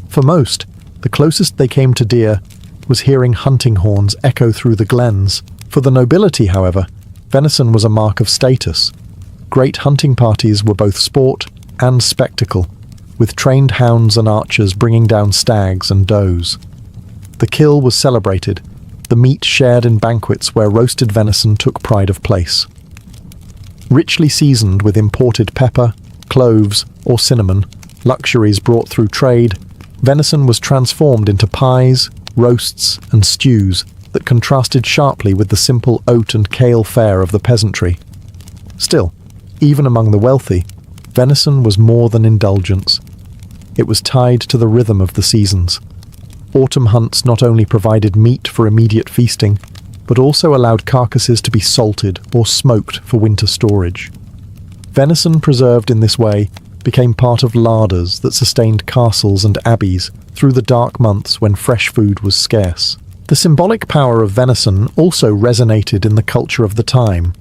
For most, the closest they came to deer was hearing hunting horns echo through the glens. For the nobility, however, venison was a mark of status. Great hunting parties were both sport and spectacle, with trained hounds and archers bringing down stags and does. The kill was celebrated, the meat shared in banquets where roasted venison took pride of place. Richly seasoned with imported pepper, cloves, or cinnamon, luxuries brought through trade, venison was transformed into pies, roasts, and stews that contrasted sharply with the simple oat and kale fare of the peasantry. Still, even among the wealthy, venison was more than indulgence. It was tied to the rhythm of the seasons. Autumn hunts not only provided meat for immediate feasting, but also allowed carcasses to be salted or smoked for winter storage. Venison preserved in this way became part of larders that sustained castles and abbeys through the dark months when fresh food was scarce. The symbolic power of venison also resonated in the culture of the time.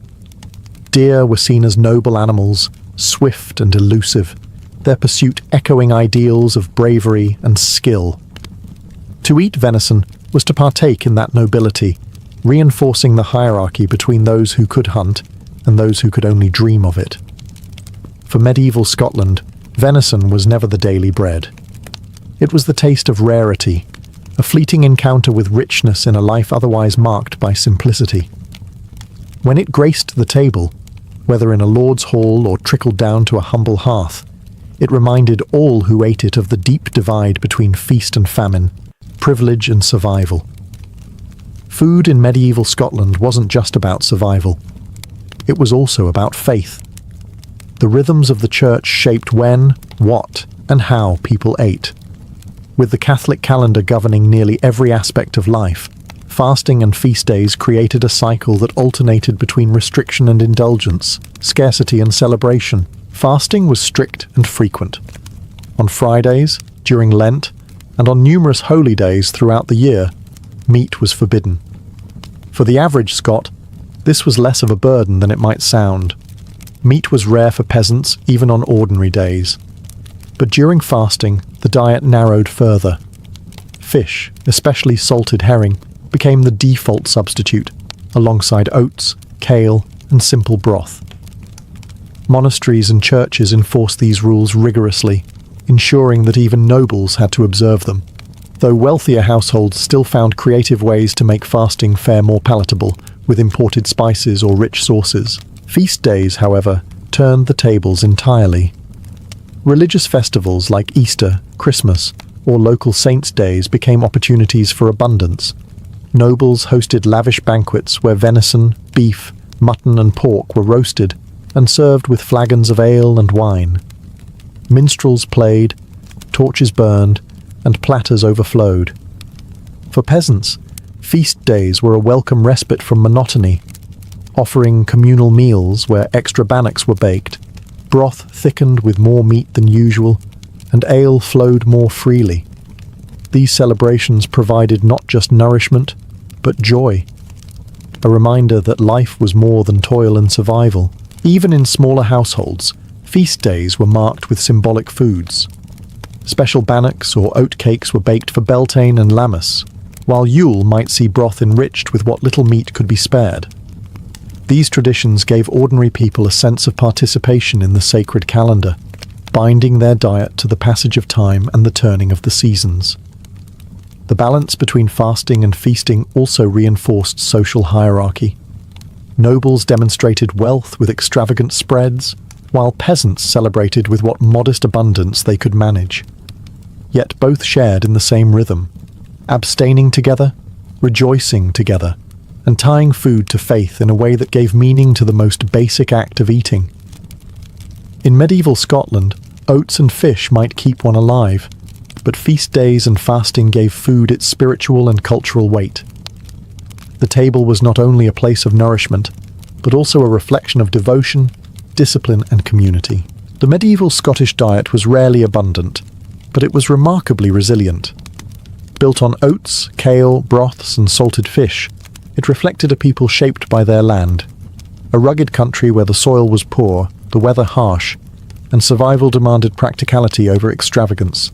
Deer were seen as noble animals, swift and elusive, their pursuit echoing ideals of bravery and skill. To eat venison was to partake in that nobility, reinforcing the hierarchy between those who could hunt and those who could only dream of it. For medieval Scotland, venison was never the daily bread. It was the taste of rarity, a fleeting encounter with richness in a life otherwise marked by simplicity. When it graced the table, whether in a lord's hall or trickled down to a humble hearth, it reminded all who ate it of the deep divide between feast and famine, privilege and survival. Food in medieval Scotland wasn't just about survival. It was also about faith. The rhythms of the church shaped when, what, and how people ate. With the Catholic calendar governing nearly every aspect of life, fasting and feast days created a cycle that alternated between restriction and indulgence, scarcity and celebration. Fasting was strict and frequent. On Fridays, during Lent, and on numerous holy days throughout the year, meat was forbidden. For the average Scot, this was less of a burden than it might sound. Meat was rare for peasants even on ordinary days. But during fasting, the diet narrowed further. Fish, especially salted herring, became the default substitute, alongside oats, kale, and simple broth. Monasteries and churches enforced these rules rigorously, ensuring that even nobles had to observe them, though wealthier households still found creative ways to make fasting fare more palatable, with imported spices or rich sauces. Feast days, however, turned the tables entirely. Religious festivals like Easter, Christmas, or local saints' days became opportunities for abundance. Nobles hosted lavish banquets where venison, beef, mutton and pork were roasted and served with flagons of ale and wine. Minstrels played, torches burned, and platters overflowed. For peasants, feast days were a welcome respite from monotony, offering communal meals where extra bannocks were baked, broth thickened with more meat than usual, and ale flowed more freely. These celebrations provided not just nourishment, but joy, a reminder that life was more than toil and survival, Even in smaller households, feast days were marked with symbolic foods. Special bannocks or oat cakes were baked for Beltane and Lammas, while Yule might see broth enriched with what little meat could be spared. These traditions gave ordinary people a sense of participation in the sacred calendar, binding their diet to the passage of time and the turning of the seasons. The balance between fasting and feasting also reinforced social hierarchy. Nobles demonstrated wealth with extravagant spreads, while peasants celebrated with what modest abundance they could manage. Yet both shared in the same rhythm, abstaining together, rejoicing together, and tying food to faith in a way that gave meaning to the most basic act of eating. In medieval Scotland, oats and fish might keep one alive, but feast days and fasting gave food its spiritual and cultural weight. The table was not only a place of nourishment, but also a reflection of devotion, discipline, and community. The medieval Scottish diet was rarely abundant, but it was remarkably resilient. Built on oats, kale, broths, and salted fish, it reflected a people shaped by their land, a rugged country where the soil was poor, the weather harsh, and survival demanded practicality over extravagance.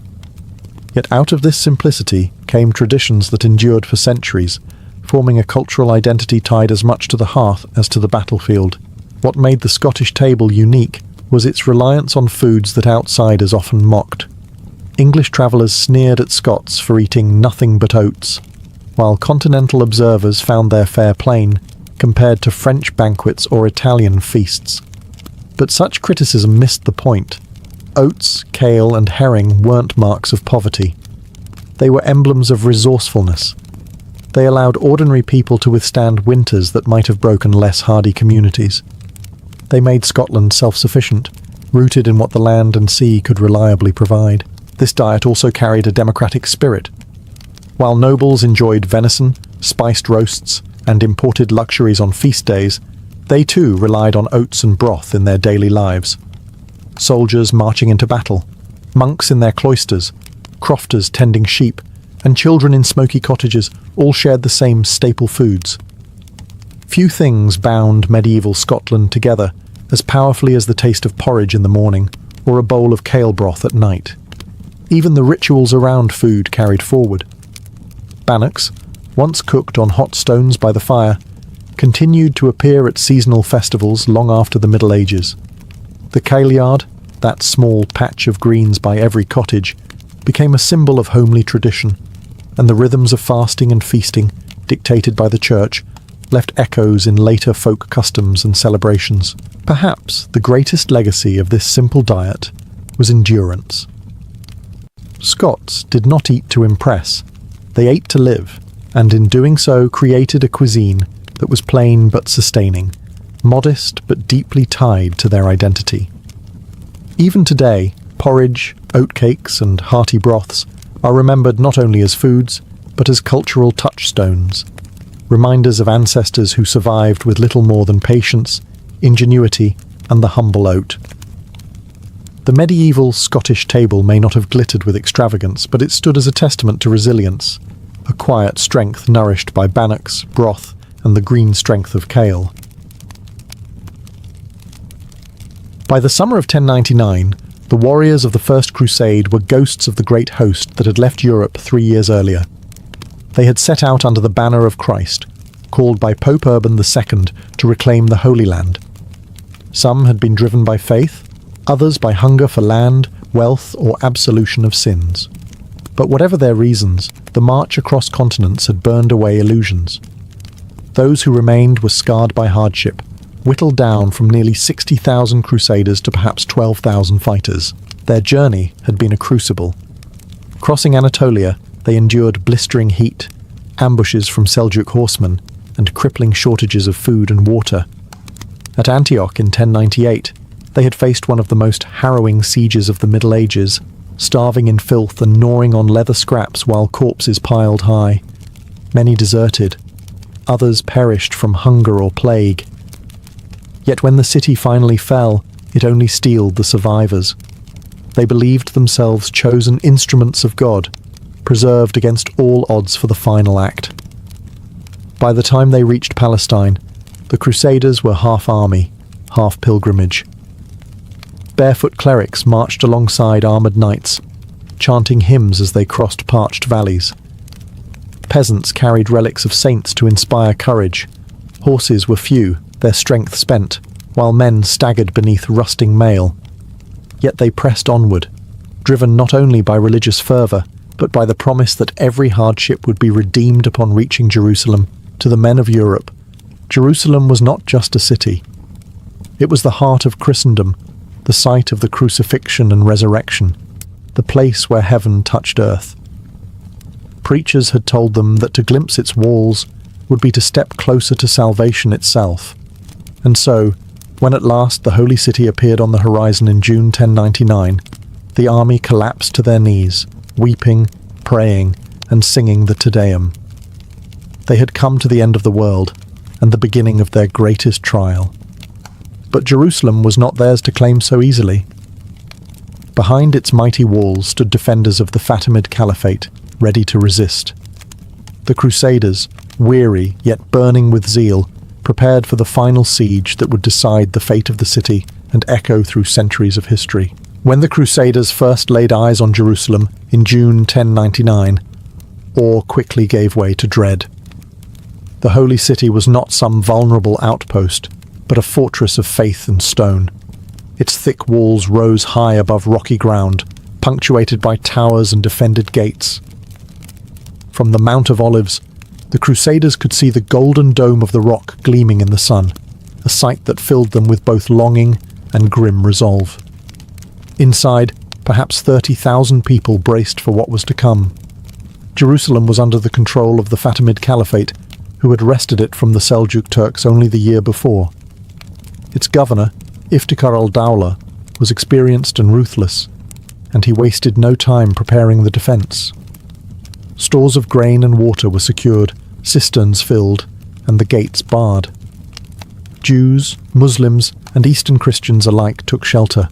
Yet out of this simplicity came traditions that endured for centuries, forming a cultural identity tied as much to the hearth as to the battlefield. What made the Scottish table unique was its reliance on foods that outsiders often mocked. English travellers sneered at Scots for eating nothing but oats, while continental observers found their fare plain compared to French banquets or Italian feasts. But such criticism missed the point. Oats, kale, and herring weren't marks of poverty. They were emblems of resourcefulness. They allowed ordinary people to withstand winters that might have broken less hardy communities. They made Scotland self-sufficient, rooted in what the land and sea could reliably provide. This diet also carried a democratic spirit. While nobles enjoyed venison, spiced roasts, and imported luxuries on feast days, they too relied on oats and broth in their daily lives. Soldiers marching into battle, monks in their cloisters, crofters tending sheep, and children in smoky cottages all shared the same staple foods. Few things bound medieval Scotland together as powerfully as the taste of porridge in the morning or a bowl of kale broth at night. Even the rituals around food carried forward. Bannocks, once cooked on hot stones by the fire, continued to appear at seasonal festivals long after the Middle Ages. The kailyard, that small patch of greens by every cottage, became a symbol of homely tradition, and the rhythms of fasting and feasting, dictated by the church, left echoes in later folk customs and celebrations. Perhaps the greatest legacy of this simple diet was endurance. Scots did not eat to impress. They ate to live, and in doing so created a cuisine that was plain but sustaining, modest but deeply tied to their identity. Even today, porridge, oatcakes, and hearty broths are remembered not only as foods, but as cultural touchstones, reminders of ancestors who survived with little more than patience, ingenuity, and the humble oat. The medieval Scottish table may not have glittered with extravagance, but it stood as a testament to resilience, a quiet strength nourished by bannocks, broth, and the green strength of kale. By the summer of 1099, the warriors of the First Crusade were ghosts of the great host that had left Europe 3 years earlier. They had set out under the banner of Christ, called by Pope Urban II to reclaim the Holy Land. Some had been driven by faith, others by hunger for land, wealth, or absolution of sins. But whatever their reasons, the march across continents had burned away illusions. Those who remained were scarred by hardship, whittled down from nearly 60,000 crusaders to perhaps 12,000 fighters. Their journey had been a crucible. Crossing Anatolia, they endured blistering heat, ambushes from Seljuk horsemen, and crippling shortages of food and water. At Antioch in 1098, they had faced one of the most harrowing sieges of the Middle Ages, starving in filth and gnawing on leather scraps while corpses piled high. Many deserted. Others perished from hunger or plague. Yet when the city finally fell, it only steeled the survivors. They believed themselves chosen instruments of God, preserved against all odds for the final act. By the time they reached Palestine, the Crusaders were half army, half pilgrimage. Barefoot clerics marched alongside armoured knights, chanting hymns as they crossed parched valleys. Peasants carried relics of saints to inspire courage. Horses were few, their strength spent, while men staggered beneath rusting mail. Yet they pressed onward, driven not only by religious fervour, but by the promise that every hardship would be redeemed upon reaching Jerusalem. To the men of Europe, Jerusalem was not just a city. It was the heart of Christendom, the site of the crucifixion and resurrection, the place where heaven touched earth. Preachers had told them that to glimpse its walls would be to step closer to salvation itself. And so, when at last the holy city appeared on the horizon in June 1099, the army collapsed to their knees, weeping, praying, and singing the Te Deum. They had come to the end of the world, and the beginning of their greatest trial. But Jerusalem was not theirs to claim so easily. Behind its mighty walls stood defenders of the Fatimid Caliphate, ready to resist. The Crusaders, weary yet burning with zeal, prepared for the final siege that would decide the fate of the city and echo through centuries of history. When the Crusaders first laid eyes on Jerusalem in June 1099, awe quickly gave way to dread. The holy city was not some vulnerable outpost, but a fortress of faith and stone. Its thick walls rose high above rocky ground, punctuated by towers and defended gates. From the Mount of Olives, the Crusaders could see the golden dome of the rock gleaming in the sun, a sight that filled them with both longing and grim resolve. Inside, perhaps 30,000 people braced for what was to come. Jerusalem was under the control of the Fatimid Caliphate, who had wrested it from the Seljuk Turks only the year before. Its governor, Iftikhar al-Dawla, was experienced and ruthless, and he wasted no time preparing the defence. Stores of grain and water were secured, cisterns filled, and the gates barred. Jews, Muslims, and Eastern Christians alike took shelter,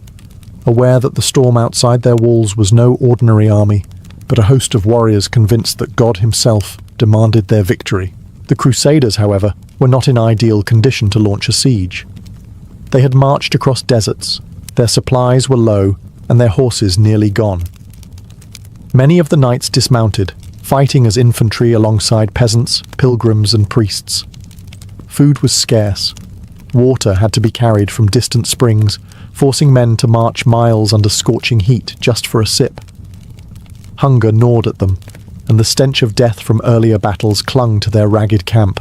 aware that the storm outside their walls was no ordinary army, but a host of warriors convinced that God himself demanded their victory. The Crusaders, however, were not in ideal condition to launch a siege. They had marched across deserts, their supplies were low, and their horses nearly gone. Many of the knights dismounted, fighting as infantry alongside peasants, pilgrims, and priests. Food was scarce. Water had to be carried from distant springs, forcing men to march miles under scorching heat just for a sip. Hunger gnawed at them, and the stench of death from earlier battles clung to their ragged camp.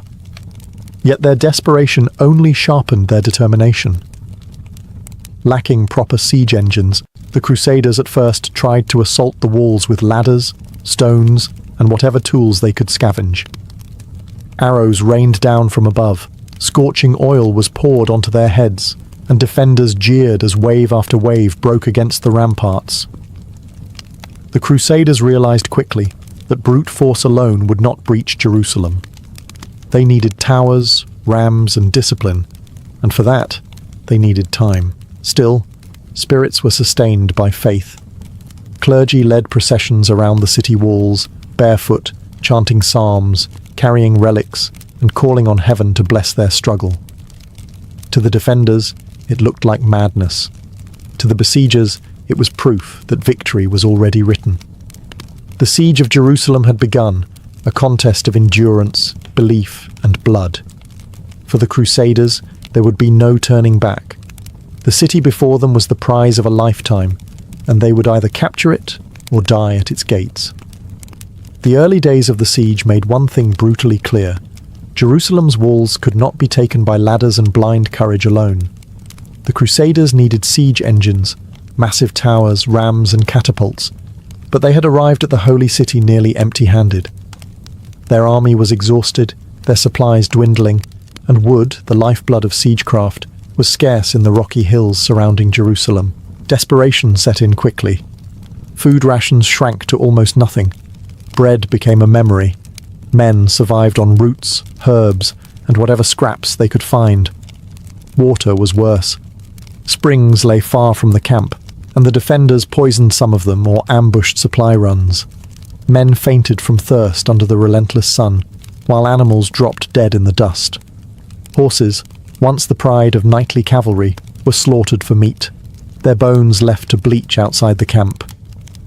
Yet their desperation only sharpened their determination. Lacking proper siege engines, the Crusaders at first tried to assault the walls with ladders, stones, and whatever tools they could scavenge. Arrows rained down from above, scorching oil was poured onto their heads, and defenders jeered as wave after wave broke against the ramparts. The Crusaders realized quickly that brute force alone would not breach Jerusalem. They needed towers, rams, and discipline, and for that, they needed time. Still, spirits were sustained by faith. Clergy led processions around the city walls, barefoot, chanting psalms, carrying relics, and calling on heaven to bless their struggle. To the defenders, it looked like madness. To the besiegers, it was proof that victory was already written. The siege of Jerusalem had begun, a contest of endurance, belief, and blood. For the Crusaders, there would be no turning back. The city before them was the prize of a lifetime, and they would either capture it or die at its gates. The early days of the siege made one thing brutally clear. Jerusalem's walls could not be taken by ladders and blind courage alone. The Crusaders needed siege engines, massive towers, rams, and catapults, but they had arrived at the holy city nearly empty-handed. Their army was exhausted, their supplies dwindling, and wood, the lifeblood of siegecraft, was scarce in the rocky hills surrounding Jerusalem. Desperation set in quickly. Food rations shrank to almost nothing. Bread became a memory. Men survived on roots, herbs, and whatever scraps they could find. Water was worse. Springs lay far from the camp, and the defenders poisoned some of them or ambushed supply runs. Men fainted from thirst under the relentless sun, while animals dropped dead in the dust. Horses, once the pride of knightly cavalry, were slaughtered for meat, their bones left to bleach outside the camp.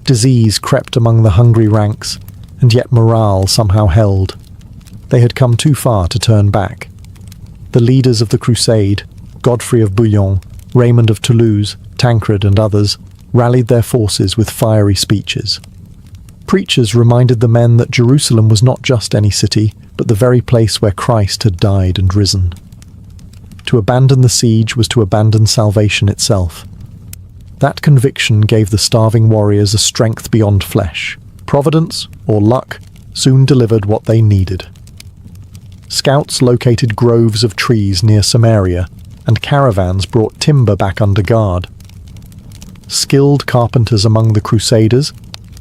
Disease crept among the hungry ranks, and yet morale somehow held. They had come too far to turn back. The leaders of the crusade, Godfrey of Bouillon, Raymond of Toulouse, Tancred and others, rallied their forces with fiery speeches. Preachers reminded the men that Jerusalem was not just any city, but the very place where Christ had died and risen. To abandon the siege was to abandon salvation itself. That conviction gave the starving warriors a strength beyond flesh. Providence, or luck, soon delivered what they needed. Scouts located groves of trees near Samaria, and caravans brought timber back under guard. Skilled carpenters among the Crusaders,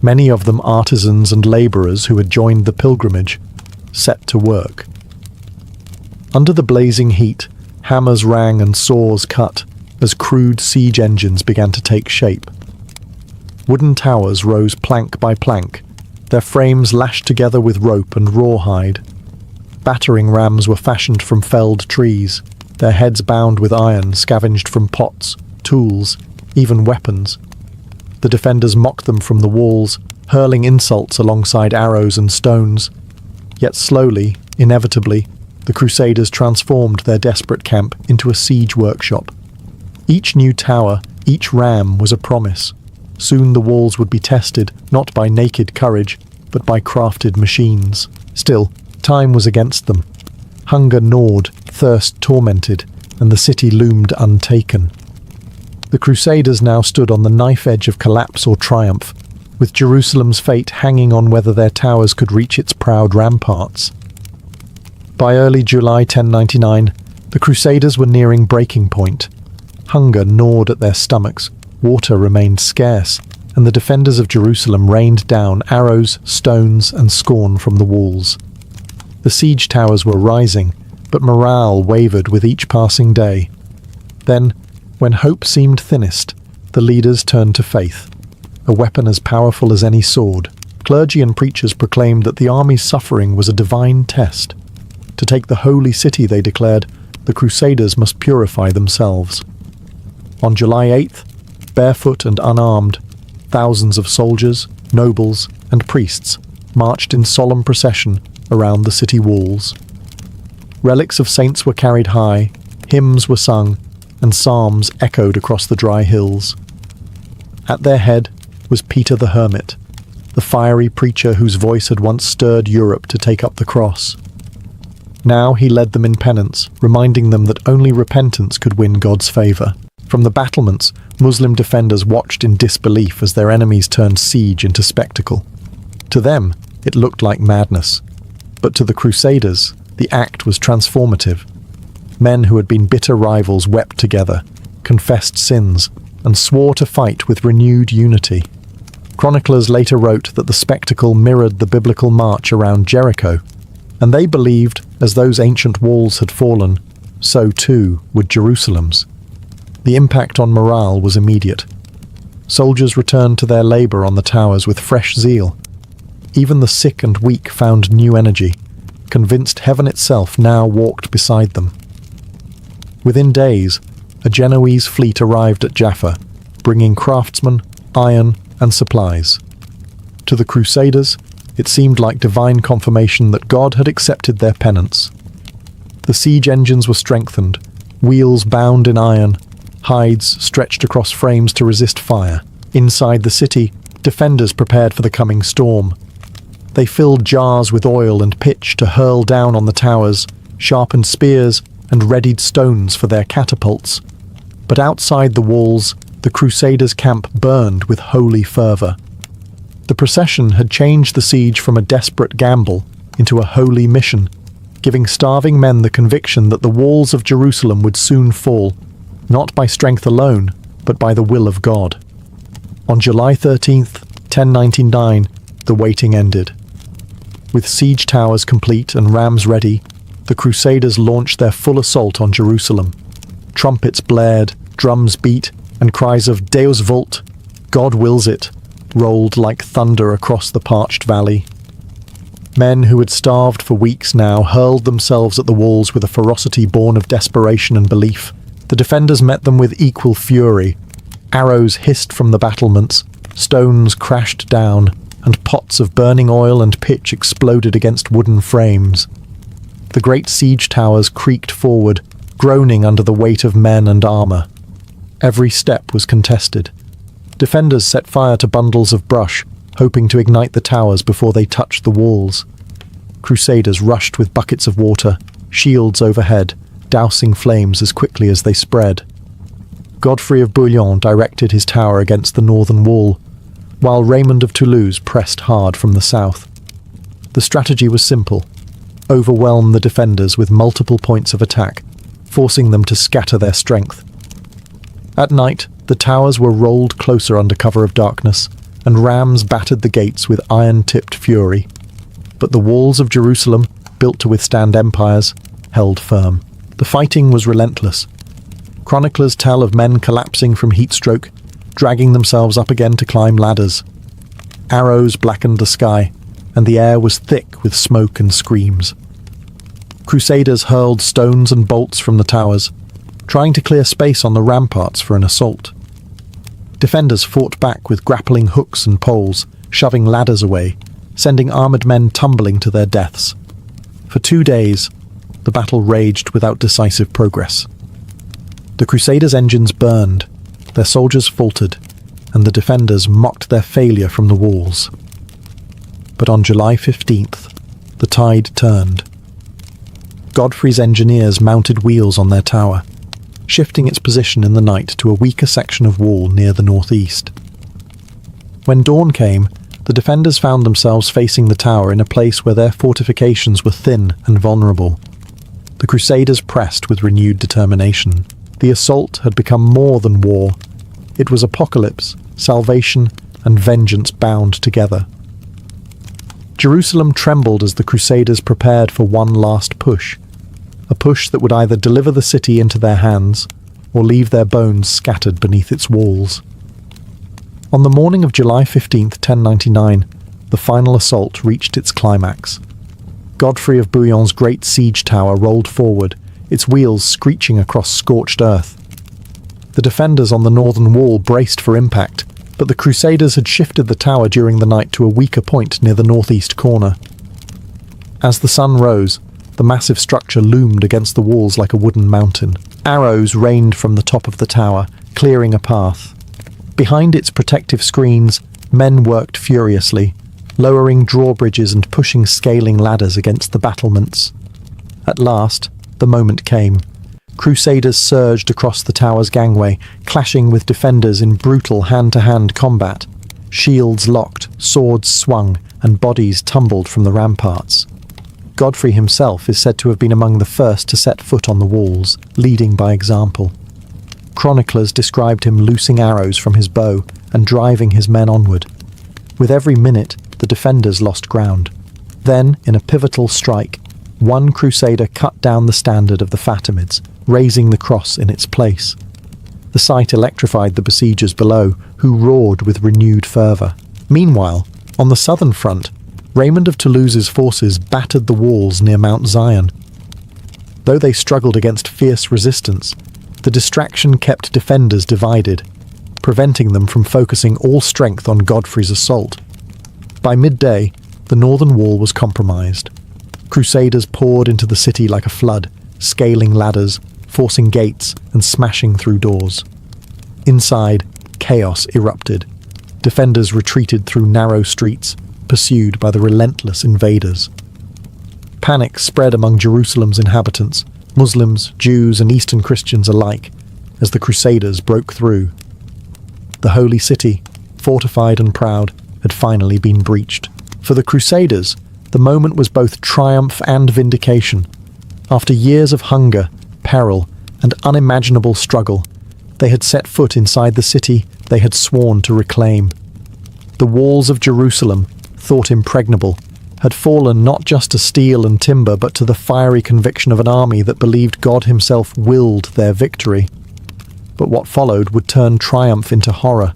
many of them artisans and labourers who had joined the pilgrimage, set to work. Under the blazing heat, hammers rang and saws cut as crude siege engines began to take shape. Wooden towers rose plank by plank, their frames lashed together with rope and rawhide. Battering rams were fashioned from felled trees, their heads bound with iron scavenged from pots, tools, even weapons. The defenders mocked them from the walls, hurling insults alongside arrows and stones. Yet slowly, inevitably, the Crusaders transformed their desperate camp into a siege workshop. Each new tower, each ram was a promise. Soon the walls would be tested, not by naked courage, but by crafted machines. Still, time was against them. Hunger gnawed, thirst tormented, and the city loomed untaken. The Crusaders now stood on the knife edge of collapse or triumph, with Jerusalem's fate hanging on whether their towers could reach its proud ramparts. By early July 1099, the Crusaders were nearing breaking point. Hunger gnawed at their stomachs, water remained scarce, and the defenders of Jerusalem rained down arrows, stones, and scorn from the walls. The siege towers were rising, but morale wavered with each passing day. Then, when hope seemed thinnest, the leaders turned to faith, a weapon as powerful as any sword. Clergy and preachers proclaimed that the army's suffering was a divine test. To take the holy city, they declared, the Crusaders must purify themselves. On July 8th, barefoot and unarmed, thousands of soldiers, nobles, and priests marched in solemn procession around the city walls. Relics of saints were carried high, hymns were sung, and psalms echoed across the dry hills. At their head was Peter the Hermit, the fiery preacher whose voice had once stirred Europe to take up the cross. Now he led them in penance, reminding them that only repentance could win God's favour. From the battlements, Muslim defenders watched in disbelief as their enemies turned siege into spectacle. To them, it looked like madness. But to the Crusaders, the act was transformative. Men who had been bitter rivals wept together, confessed sins, and swore to fight with renewed unity. Chroniclers later wrote that the spectacle mirrored the biblical march around Jericho, and they believed, as those ancient walls had fallen, so too would Jerusalem's. The impact on morale was immediate. Soldiers returned to their labour on the towers with fresh zeal. Even the sick and weak found new energy, convinced heaven itself now walked beside them. Within days, a Genoese fleet arrived at Jaffa, bringing craftsmen, iron, and supplies. To the Crusaders, it seemed like divine confirmation that God had accepted their penance. The siege engines were strengthened, wheels bound in iron, hides stretched across frames to resist fire. Inside the city, defenders prepared for the coming storm. They filled jars with oil and pitch to hurl down on the towers, sharpened spears, and readied stones for their catapults. But outside the walls, the Crusaders' camp burned with holy fervour. The procession had changed the siege from a desperate gamble into a holy mission, giving starving men the conviction that the walls of Jerusalem would soon fall, not by strength alone, but by the will of God. On July 13th, 1099, the waiting ended. With siege towers complete and rams ready, the Crusaders launched their full assault on Jerusalem. Trumpets blared, drums beat, and cries of Deus vult, God wills it, rolled like thunder across the parched valley. Men who had starved for weeks now hurled themselves at the walls with a ferocity born of desperation and belief. The defenders met them with equal fury. Arrows hissed from the battlements, stones crashed down, and pots of burning oil and pitch exploded against wooden frames. The great siege towers creaked forward, groaning under the weight of men and armour. Every step was contested. Defenders set fire to bundles of brush, hoping to ignite the towers before they touched the walls. Crusaders rushed with buckets of water, shields overhead, dousing flames as quickly as they spread. Godfrey of Bouillon directed his tower against the northern wall, while Raymond of Toulouse pressed hard from the south. The strategy was simple: overwhelm the defenders with multiple points of attack, forcing them to scatter their strength. At night, the towers were rolled closer under cover of darkness, and rams battered the gates with iron-tipped fury. But the walls of Jerusalem, built to withstand empires, held firm. The fighting was relentless. Chroniclers tell of men collapsing from heatstroke, dragging themselves up again to climb ladders. Arrows blackened the sky, and the air was thick with smoke and screams. Crusaders hurled stones and bolts from the towers, trying to clear space on the ramparts for an assault. Defenders fought back with grappling hooks and poles, shoving ladders away, sending armoured men tumbling to their deaths. For 2 days, the battle raged without decisive progress. The Crusaders' engines burned, their soldiers faltered, and the defenders mocked their failure from the walls. But on July 15th, the tide turned. Godfrey's engineers mounted wheels on their tower, shifting its position in the night to a weaker section of wall near the northeast. When dawn came, the defenders found themselves facing the tower in a place where their fortifications were thin and vulnerable. The Crusaders pressed with renewed determination. The assault had become more than war. It was apocalypse, salvation, and vengeance bound together. Jerusalem trembled as the Crusaders prepared for one last push, a push that would either deliver the city into their hands or leave their bones scattered beneath its walls. On the morning of July 15th, 1099, the final assault reached its climax. Godfrey of Bouillon's great siege tower rolled forward, its wheels screeching across scorched earth. The defenders on the northern wall braced for impact, but the Crusaders had shifted the tower during the night to a weaker point near the northeast corner. As the sun rose, the massive structure loomed against the walls like a wooden mountain. Arrows rained from the top of the tower, clearing a path. Behind its protective screens, men worked furiously, lowering drawbridges and pushing scaling ladders against the battlements. At last, the moment came. Crusaders surged across the tower's gangway, clashing with defenders in brutal hand-to-hand combat. Shields locked, swords swung, and bodies tumbled from the ramparts. Godfrey himself is said to have been among the first to set foot on the walls, leading by example. Chroniclers described him loosing arrows from his bow and driving his men onward. With every minute, the defenders lost ground. Then, in a pivotal strike, one crusader cut down the standard of the Fatimids, raising the cross in its place. The sight electrified the besiegers below, who roared with renewed fervour. Meanwhile, on the southern front, Raymond of Toulouse's forces battered the walls near Mount Zion. Though they struggled against fierce resistance, the distraction kept defenders divided, preventing them from focusing all strength on Godfrey's assault. By midday, the northern wall was compromised. Crusaders poured into the city like a flood, scaling ladders, forcing gates, and smashing through doors. Inside, chaos erupted. Defenders retreated through narrow streets, pursued by the relentless invaders. Panic spread among Jerusalem's inhabitants, Muslims, Jews, and Eastern Christians alike, as the Crusaders broke through. The holy city, fortified and proud, had finally been breached. For the Crusaders, the moment was both triumph and vindication. After years of hunger, peril, and unimaginable struggle, they had set foot inside the city they had sworn to reclaim. The walls of Jerusalem, thought impregnable, had fallen not just to steel and timber but to the fiery conviction of an army that believed God himself willed their victory. But what followed would turn triumph into horror,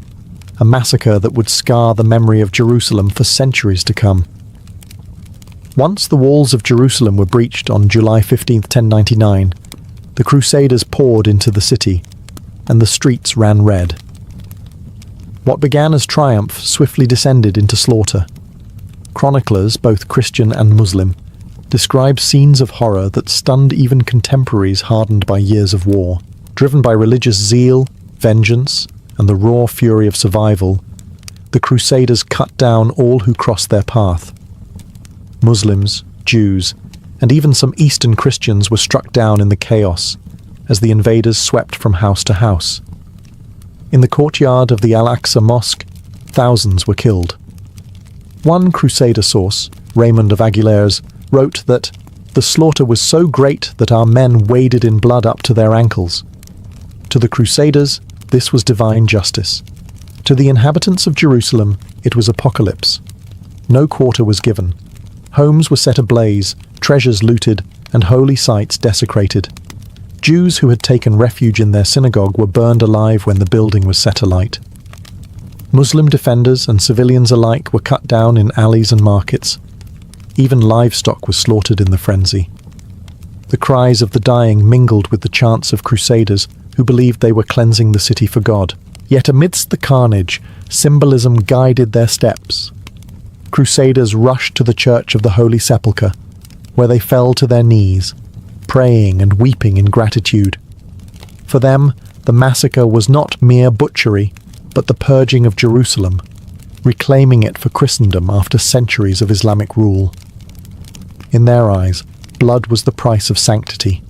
a massacre that would scar the memory of Jerusalem for centuries to come. Once the walls of Jerusalem were breached on July 15, 1099, the Crusaders poured into the city, and the streets ran red. What began as triumph swiftly descended into slaughter. Chroniclers, both Christian and Muslim, describe scenes of horror that stunned even contemporaries hardened by years of war. Driven by religious zeal, vengeance, and the raw fury of survival, the Crusaders cut down all who crossed their path. Muslims, Jews, and even some Eastern Christians were struck down in the chaos as the invaders swept from house to house. In the courtyard of the Al-Aqsa Mosque, thousands were killed. One Crusader source, Raymond of Aguilar's, wrote that the slaughter was so great that our men waded in blood up to their ankles. To the Crusaders, this was divine justice. To the inhabitants of Jerusalem, it was apocalypse. No quarter was given. Homes were set ablaze, treasures looted, and holy sites desecrated. Jews who had taken refuge in their synagogue were burned alive when the building was set alight. Muslim defenders and civilians alike were cut down in alleys and markets. Even livestock was slaughtered in the frenzy. The cries of the dying mingled with the chants of crusaders who believed they were cleansing the city for God. Yet amidst the carnage, symbolism guided their steps. Crusaders rushed to the Church of the Holy Sepulchre, where they fell to their knees, praying and weeping in gratitude. For them, the massacre was not mere butchery, but the purging of Jerusalem, reclaiming it for Christendom after centuries of Islamic rule. In their eyes, blood was the price of sanctity.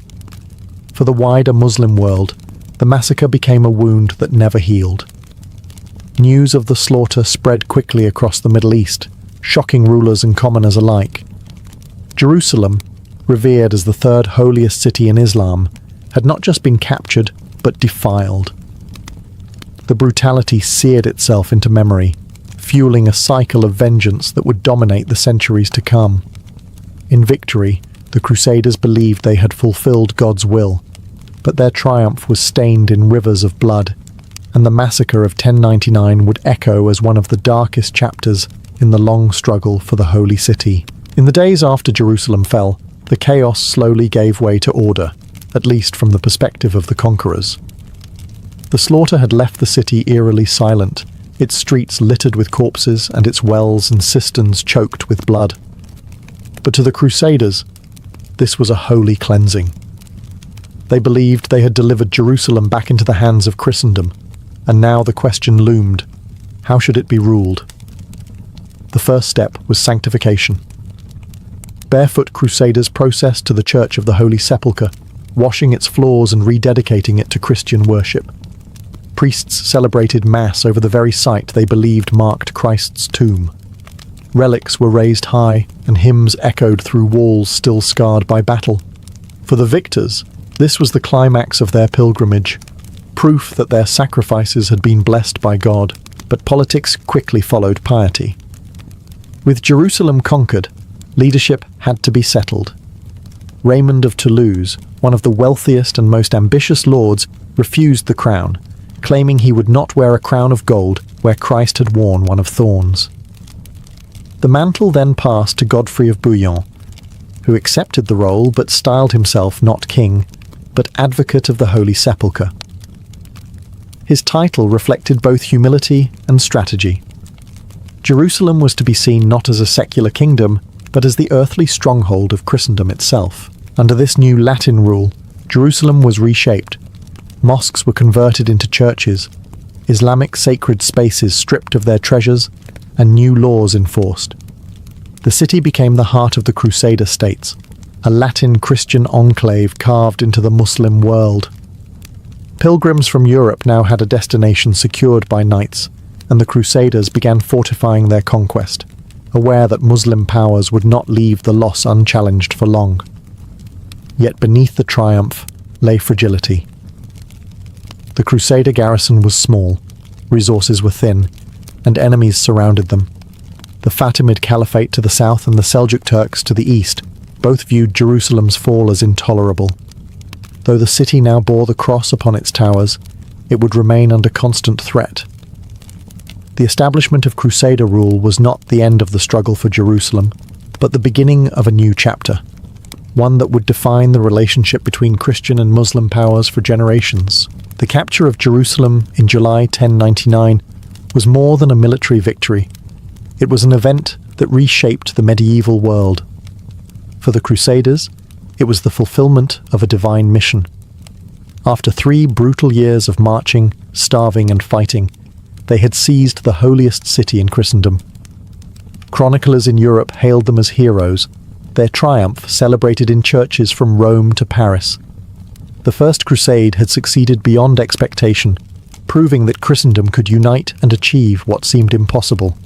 For the wider Muslim world, the massacre became a wound that never healed. News of the slaughter spread quickly across the Middle East, shocking rulers and commoners alike. Jerusalem, revered as the third holiest city in Islam, had not just been captured, but defiled. The brutality seared itself into memory, fueling a cycle of vengeance that would dominate the centuries to come. In victory, the Crusaders believed they had fulfilled God's will, but their triumph was stained in rivers of blood, and the massacre of 1099 would echo as one of the darkest chapters in the long struggle for the Holy City. In the days after Jerusalem fell, the chaos slowly gave way to order, at least from the perspective of the conquerors. The slaughter had left the city eerily silent, its streets littered with corpses and its wells and cisterns choked with blood. But to the Crusaders, this was a holy cleansing. They believed they had delivered Jerusalem back into the hands of Christendom, and now the question loomed: how should it be ruled? The first step was sanctification. Barefoot Crusaders processed to the Church of the Holy Sepulchre, washing its floors and rededicating it to Christian worship. Priests celebrated Mass over the very site they believed marked Christ's tomb. Relics were raised high, and hymns echoed through walls still scarred by battle. For the victors, this was the climax of their pilgrimage, proof that their sacrifices had been blessed by God, but politics quickly followed piety. With Jerusalem conquered, leadership had to be settled. Raymond of Toulouse, one of the wealthiest and most ambitious lords, refused the crown, claiming he would not wear a crown of gold where Christ had worn one of thorns. The mantle then passed to Godfrey of Bouillon, who accepted the role but styled himself not king, but advocate of the Holy Sepulchre. His title reflected both humility and strategy. Jerusalem was to be seen not as a secular kingdom, but as the earthly stronghold of Christendom itself. Under this new Latin rule, Jerusalem was reshaped. Mosques were converted into churches, Islamic sacred spaces stripped of their treasures, and new laws enforced. The city became the heart of the Crusader states, a Latin Christian enclave carved into the Muslim world. Pilgrims from Europe now had a destination secured by knights, and the Crusaders began fortifying their conquest, aware that Muslim powers would not leave the loss unchallenged for long. Yet beneath the triumph lay fragility. The Crusader garrison was small, resources were thin, and enemies surrounded them. The Fatimid Caliphate to the south and the Seljuk Turks to the east both viewed Jerusalem's fall as intolerable. Though the city now bore the cross upon its towers, it would remain under constant threat. The establishment of Crusader rule was not the end of the struggle for Jerusalem, but the beginning of a new chapter, one that would define the relationship between Christian and Muslim powers for generations. The capture of Jerusalem in July 1099 was more than a military victory. It was an event that reshaped the medieval world. For the Crusaders, it was the fulfillment of a divine mission. After 3 brutal years of marching, starving and fighting, they had seized the holiest city in Christendom. Chroniclers in Europe hailed them as heroes, their triumph celebrated in churches from Rome to Paris. The First Crusade had succeeded beyond expectation, proving that Christendom could unite and achieve what seemed impossible.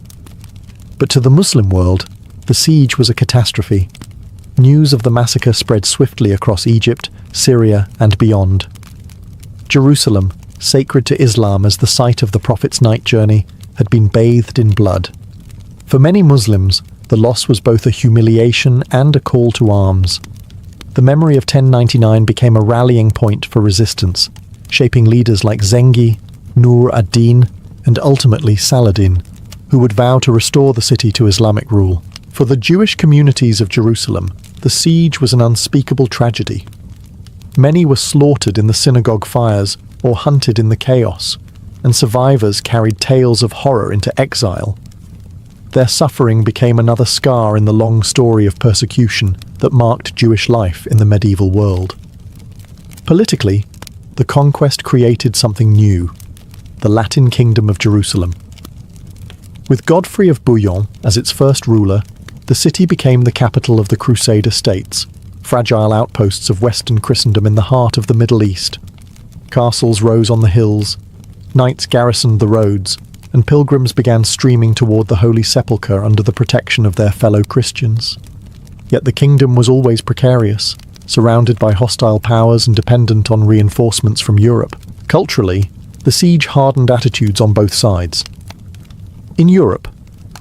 But to the Muslim world, the siege was a catastrophe. News of the massacre spread swiftly across Egypt, Syria, and beyond. Jerusalem, sacred to Islam as the site of the Prophet's night journey, had been bathed in blood. For many Muslims, the loss was both a humiliation and a call to arms. The memory of 1099 became a rallying point for resistance, shaping leaders like Zengi, Nur ad-Din, and ultimately Saladin, who would vow to restore the city to Islamic rule. For the Jewish communities of Jerusalem, the siege was an unspeakable tragedy. Many were slaughtered in the synagogue fires or hunted in the chaos, and survivors carried tales of horror into exile. Their suffering became another scar in the long story of persecution that marked Jewish life in the medieval world. Politically, the conquest created something new, the Latin Kingdom of Jerusalem. With Godfrey of Bouillon as its first ruler, the city became the capital of the Crusader states, fragile outposts of Western Christendom in the heart of the Middle East. Castles rose on the hills, knights garrisoned the roads, and pilgrims began streaming toward the Holy Sepulchre under the protection of their fellow Christians. Yet the kingdom was always precarious, surrounded by hostile powers and dependent on reinforcements from Europe. Culturally, the siege hardened attitudes on both sides. In Europe,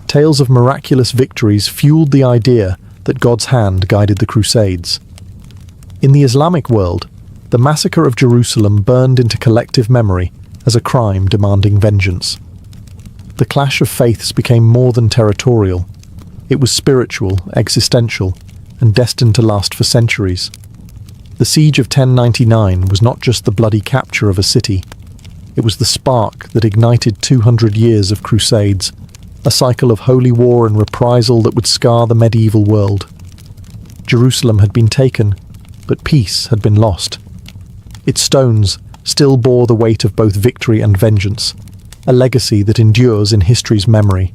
tales of miraculous victories fueled the idea that God's hand guided the Crusades. In the Islamic world, the massacre of Jerusalem burned into collective memory as a crime demanding vengeance. The clash of faiths became more than territorial. It was spiritual, existential, and destined to last for centuries. The siege of 1099 was not just the bloody capture of a city. It was the spark that ignited 200 years of crusades, a cycle of holy war and reprisal that would scar the medieval world. Jerusalem had been taken, but peace had been lost. Its stones still bore the weight of both victory and vengeance, a legacy that endures in history's memory.